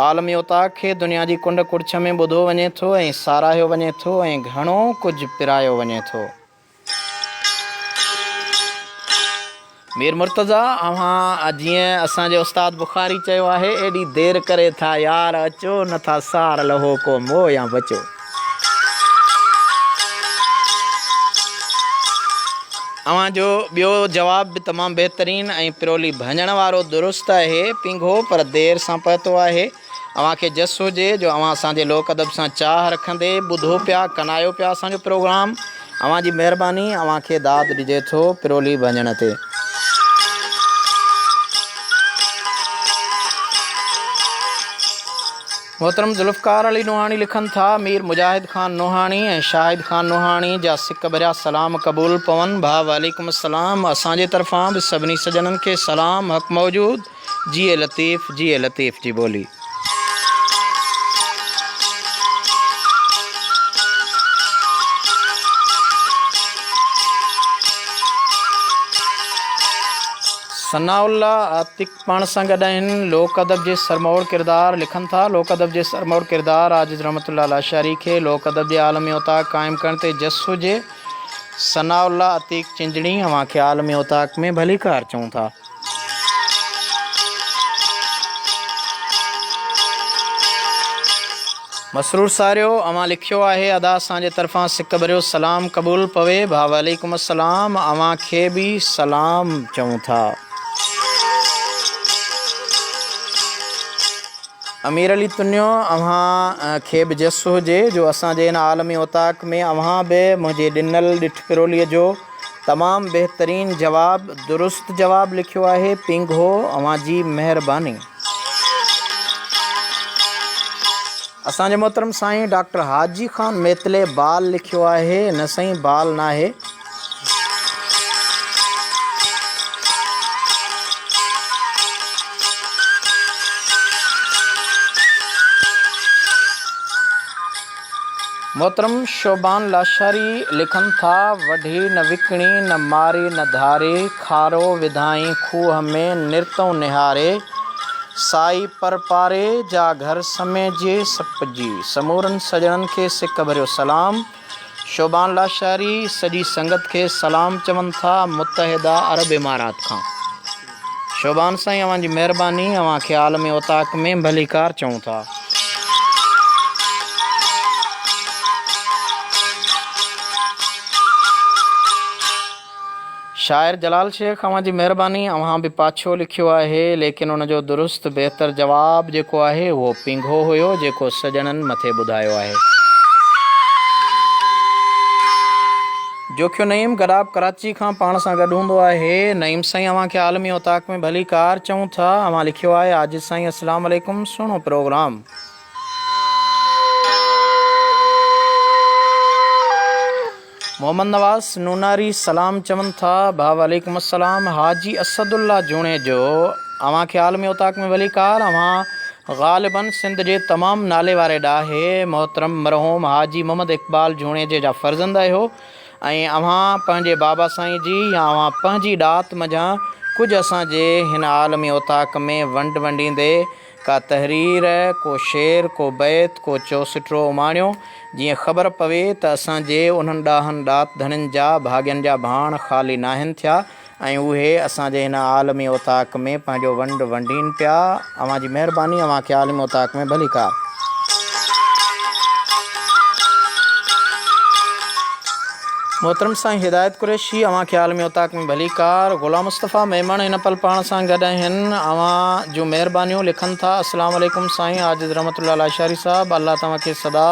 आलमी ओताक खे दुनिया जी कुंड कुड़छ में ॿुधो वञे थो ऐं साराहियो वञे थो ऐं घणो कुझु पिरायो वञे थो। मीर मुर्तज़ा, अव्हां जीअं असांजे उस्ताद बुखारी चयो आहे, एॾी देरि करे था यार अचो, नथा सार लहो को मोह या बचो। अव्हां जो ॿियो जवाबु बि तमामु बहितरीनु ऐं पिरोली भञण वारो दुरुस्त आहे। पिंघो पर देरि सां पहुतो आहे। अव्हां खे जस हुजे जो अव्हां असांजे लोक अदब सां चाह रखंदे ॿुधो पिया, कनायो पिया असांजो प्रोग्राम। अव्हां जी महिरबानी अव्हां खे दाद ॾिजे थो पिरोली भञण ते। मोहतरम ज़ुल्फ़कार अली नूहानी लिखनि था, मीर मुजाहिद ख़ान नूहानी ऐं शाहिद ख़ान नूहानी जा सिक भरिया सलाम क़बूल पवनि। भाउ वालेकुम अस्सलाम, असांजे तरफ़ां बि सभिनी सॼणनि खे सलाम। हक़ मौजूद, जिए लतीफ़, जिए लतीफ़ जी ॿोली। सनाउल्ला आतिक पाण सां गॾु आहिनि। लोक अदब जे सरमौर किरदार लिखनि था, लोक अदब जे सरमौर किरदार आजिज़ रहमतुल्लाह लाशारी खे लोक अदब जे आलमी ओताक क़ाइमु करण ते जस हुजे। सनाउल्ला आतिक चिंजणी, अव्हां खे आलमी ओताक में भली कार चऊं था। मसरूर सारियो, अव्हां लिखियो आहे अदा असांजे तरफ़ां सिक भरियो सलाम क़बूल पवे। भाउ वालेकुम अस्सलाम, अव्हां खे बि सलाम चऊं था। अमीर अली तुन्यो, अव्हां खे बि जस हुजे जो असांजे हिन आलमी ओताक में अव्हां बि मुंहिंजे ॾिनल ॾिठ पिरोलीअ जो तमामु बहितरीनु जवाबु, दुरुस्त जवाबु लिखियो आहे। पिंघो, अव्हां जी महिरबानी। असांजे मोहतरम साईं डॉक्टर हाजी ख़ान मेतले बाल लिखियो आहे। न साईं, बाल न आहे। मोहतरम शोबान लाशारी लिखनि था, वढी न विकिणी न मारी न धारे, खारो विधाई खूह में निरतों निहारे, साई पर पारे जा घर समेजे सपजी। समूरनि सॼणनि खे सिक भरियो सलाम। शोबान लाशारी सॼी संगत खे सलाम चवनि था मुतहिदा अरब इमारात खां। शोबान साईं, अव्हां जी महिरबानी, अव्हां खे आलमी ओताक में भली कार चऊं था। शाइर जलाल शेख, अव्हां जी महिरबानी, अव्हां बि पाछो लिखियो आहे, लेकिन उन जो दुरुस्त बहितर जवाबु जेको आहे उहो पिंघो हुयो, जेको सॼणनि मथे ॿुधायो आहे। जोखियो नईम गडाब कराची खां पाण सां गॾु हूंदो आहे। नईम साईं, अव्हां खे आलमी ओताक में भली कार चऊं था। अव्हां लिखियो आहे आजिज़ साईं अस्सलाम वालेकुम, सुहिणो प्रोग्राम। मोहम्मद नवाज़ नूनारी सलाम चवनि था, भाउ वालेकुम अस्सलाम। हाजी असदुल्ला जूणे जो, अव्हां खे आलमी ओताक में भली कार। अव्हां ग़ालिबन सिंध जे तमामु नाले वारे ॾाहे मोहतरम मरहूम हाजी मोहम्मद इक़बाल जूणे जा फ़र्ज़ंद आहियो ऐं अव्हां पंहिंजे बाबा साईं जी या अव्हां पंहिंजी ॾात मझां कुझु असांजे हिन आलमी ओताक में वंड वंडींदे का तहरीर, को शेर, को बैत, को चौसिटो उमाणियो जीअं ख़बर पवे त असांजे उन्हनि ॾाहनि ॾात धणियुनि जा भाॻनि जा भाण ख़ाली नाहिनि थिया ऐं उहे असांजे हिन आलमी ओताक में पंहिंजो वंड वंडीनि पिया। अव्हां जी महिरबानी, अव्हांखे आलमी ओताक में भली कार। मोहतरम साईं हिदायत कुरैशी, अव्हांखे आलमी ओताक में भली कार। ग़ुलाम मुस्तफ़ा मेमण हिन पल पाण सां गॾु आहिनि। अव्हां जूं महिरबानियूं लिखनि था, अस्सलाम वालेकुम साईं आजिज़ रहमतुल्लाह लाशारी साहब, अल्लाह तव्हांखे सदा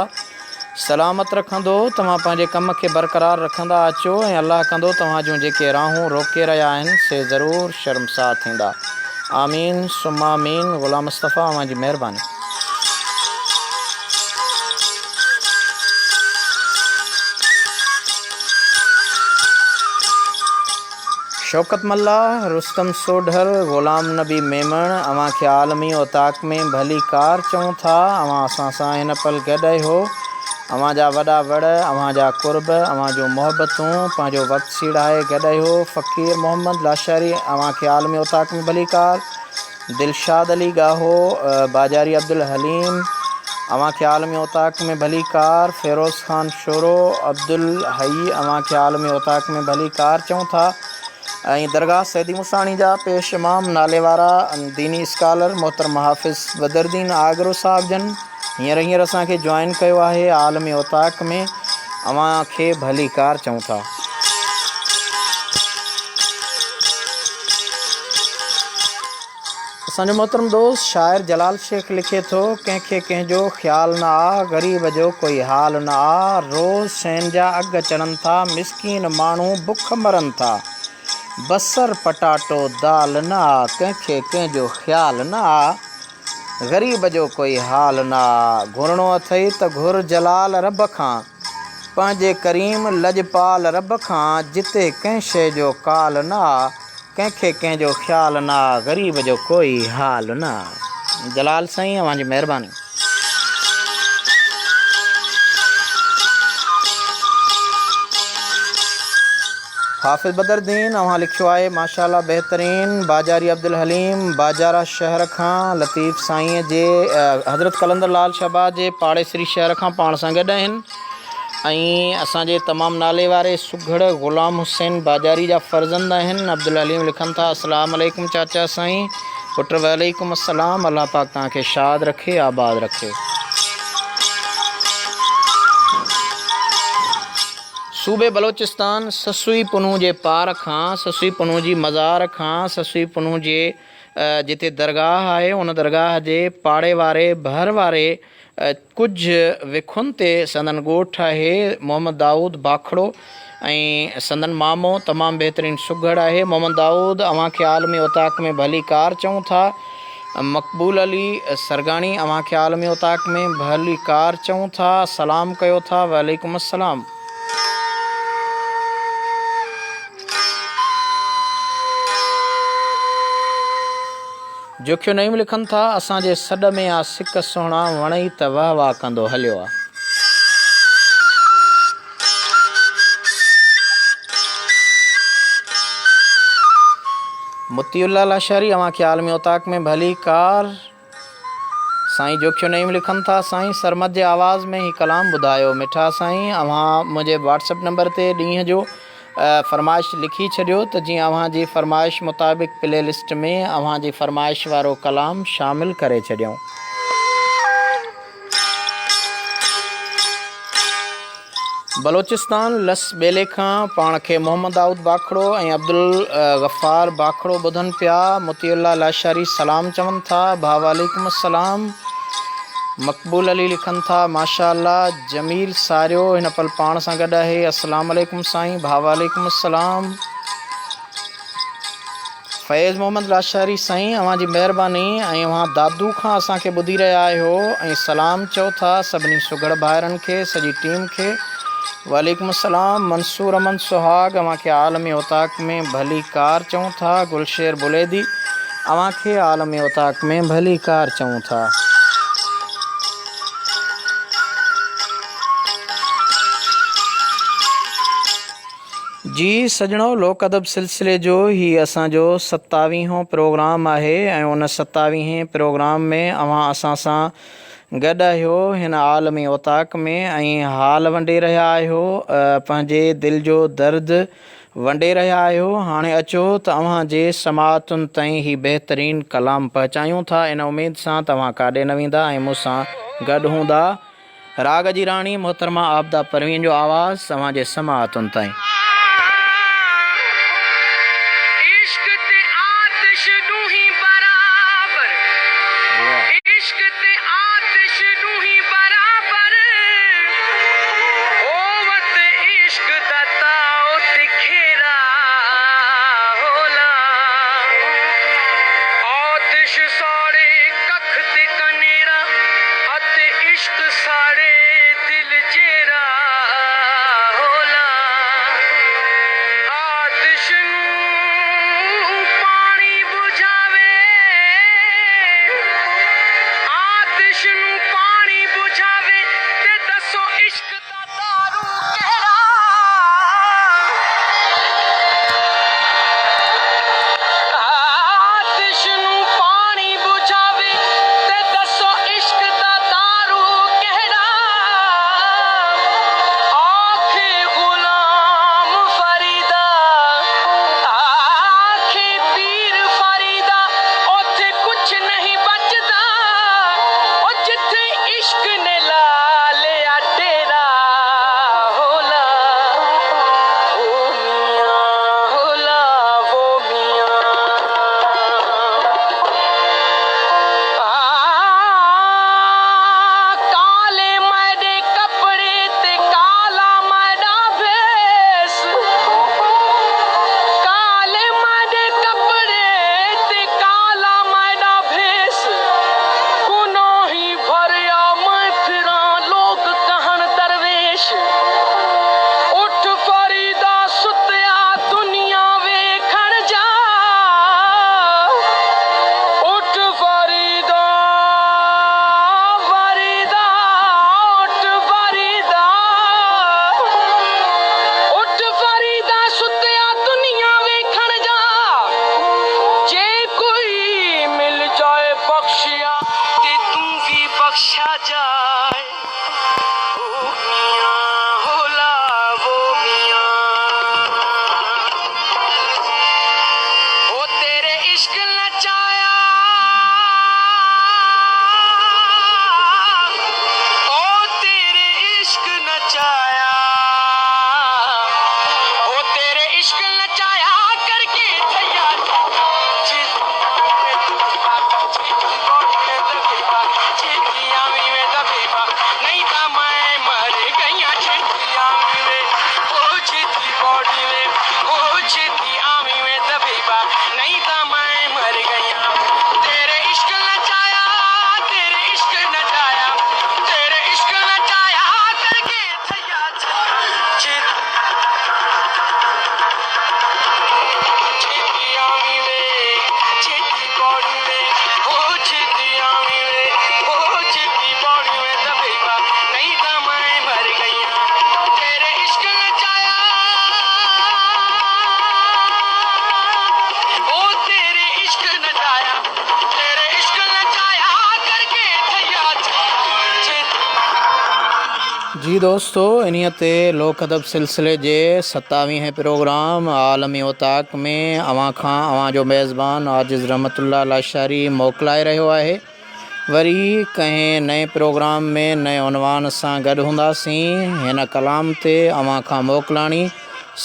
सलामत रखंदो, तव्हां पंहिंजे कम खे बरक़रार रखंदा अचो ऐं अल्लाह कंदो तव्हां जूं जेके राहूं रोके रहिया आहिनि से ज़रूरु शर्मसार थींदा। आमीन सुम्मा आमीन। ग़ुलाम मुस्तफ़ा, अव्हां जी महिरबानी। शौकत मल्ला, रुस्तम सोढर, ग़ुलाम नबी मेमण, अव्हांखे आलमी ओताक में भली कार चऊं था। अव्हां असां सां हिन पल गॾु आहियो। अव्हां जा वॾा वड़, अव्हां जा कुर्ब, अव्हां जूं मोहबतूं, पंहिंजो वक़्तु सीड़ाए गॾु आहियो। फ़क़ीर मोहम्मद लाशारी, अव्हांखे आलमी ओताक में भली कार। दिलशाद अली गाहो, बाजारी अब्दुल हलीम, अव्हांखे आलमी ओताक में भली कार। फ़िरोज़ ख़ान शोरो, अब्दुल हई, अव्हांखे आलमी ओताक में भली कार चऊं था। ऐं दरगाह सैदी मुसाणी जा पेश इमाम नाले वारा दीनी स्कॉलर मोहतरम हाफ़िज़ बदरुद्दीन आगरो साहिब जन हींअर असांखे जॉइन कयो आहे आलमी ओताक में। अव्हांखे भली कार चऊं था। असांजो मोहतरम दोस्त शाइर जलाल शेख लिखे थो, कंहिंखे कंहिंजो ख़्यालु न आ, ग़रीब जो कोई हाल न आ, रोज़ शयुनि जा अघ चढ़नि था, मिसकीन माण्हू बुख मरनि था, बसर पटाटो दाल न आ, कंहिंखे कंहिंजो ख़्यालु न आ, ग़रीब जो कोई हाल न आ, घुरणो अथई त घुर जलाल रब खां, पंहिंजे करीम लजपाल रब खां, जिते कंहिं शइ जो काल न आ, कंहिंखे कंहिंजो ख़्यालु न आ, ग़रीब जो कोई हाल न आ। जलाल साईं, अव्हां जी महिरबानी। हाफ़िज़ बदरुद्दीन, अव्हां लिखियो आहे माशाअल्लाह बहितरीन। बाजारी अब्दुल हलीम, बाजारा शहर खां, लतीफ़ साईं जे हज़रत कलंदर लाल शहबाज जे पाड़ेसरी शहर खां पाण सां गॾु आहिनि। ऐं असांजे तमामु नाले वारे सुघड़ ग़ुलाम हुसैन बाजारी जा फ़र्ज़ंद आहिनि। अब्दुल हलीम लिखनि था, अस्सलाम वालेकुम चाचा साईं। पुट वालेकुम अस्सलाम, अल्लाह पाक तव्हांखे शाद रखे, आबाद रखे। सूबे बलोचिस्तान ससुई पुनू जे पार खां, ससुई पुनू जी मज़ार खां, ससुई पुनू जे जिते दरगाह आहे उन दरगाह जे पाड़े वारे भर वारे कुझु विखुनि ते संदन ॻोठु आहे मोहम्मद दाऊद बाखड़ो ऐं संदन मामो तमामु बहितरीनु सुघड़ आहे। मोहम्मद दाऊद, अव्हांखे आलमी ओताक में भली कार चऊं था। मक़बूल अली सरगाणी, अव्हांखे आलमी ओताक में भली कार चऊं था, सलाम कयो था। वालेकुम अस्सलाम। जोखियो नईम लिखनि था, असांजे सॾ में आ सिक सुहिणा, वणई त वाह वाह कंदो हलियो आहे। मुतीउल्ला लाशारी, अव्हांखे आलमी ओताक में भली कार। साईं जोखियो नईम लिखनि था, साईं सरमद जे आवाज़ में ही कलाम ॿुधायो। मिठा साईं, अव्हां मुंहिंजे व्हाट्सअप नंबर ते ॾींहं जो फरमाइश लिखी छॾियो त जीअं अव्हां जी फरमाइश मुताबिक़ प्ले लिस्ट में अव्हां जी फरमाइश वारो कलाम शामिल करे छॾियूं। बलोचिस्तान लस ॿेले खां पाण खे मोहम्मद दाऊद बाखड़ो ऐं अब्दुल गफ़ार बाखड़ो ॿुधनि पिया। मुतीउल्ला लाशारी सलाम चवनि था, भा वालेकुम अस्सलाम। मक़बूल अली लिखनि था, माशाअल्लाह। जमील सारियो हिन पल पाण सां गॾु आहे, अस्सलाम वालेकुम साईं। भा वालेकुम अस्सलाम। फैज़ मोहम्मद लाशारी, साईं अव्हां जी महिरबानी ऐं अव्हां दादू खां असांखे ॿुधी रहिया आहियो ऐं सलाम चओ था सभिनी सुघड़ भाइरनि खे, सॼी टीम खे। वालेकुम अस्सलाम। मंसूर अमन सुहाग, अव्हांखे आलमी ओताक में भली कार चऊं था। गुलशेर बुलेदी, अवां खे आलम उताक में भली कार चऊं था। जी सजणो, लोक अदब सिलसिले जो ही असांजो 27हों प्रोग्राम आहे ऐं उन 27वें प्रोग्राम में अवां असां सां गॾु आहियो हिन आलमी उताक में ऐं हाल वंडे रहिया आहियो, पंहिंजे दिलि जो दर्द वंडे रहिया आहियो। हाणे अचो त अव्हां जे समाअतुनि ताईं ही बहितरीनु कलाम पहुचायूं था। इन उमेद सां तव्हां काॾे न वेंदा ऐं मूंसां गॾु हूंदा। राग जी राणी मोहतरमा आबदा परवीन जो आवाज़ तव्हां जे समाअतुनि ताईं। जी दोस्तों, इन्हीअ ते लोक अदब सिलसिले जे 27वें प्रोग्राम आलमी उताक में अवां खां अवां जो मेज़बान आजिज़ रहमतुल्लाह लाशारी मोकिलाए रहियो आहे। वरी कंहिं नए प्रोग्राम में नए उनवान सां गॾु हूंदासीं। हिन कलाम ते अवां खां मोकिलाणी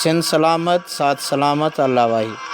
सिंध सलामत साथ सलामत अल्लाह वाही।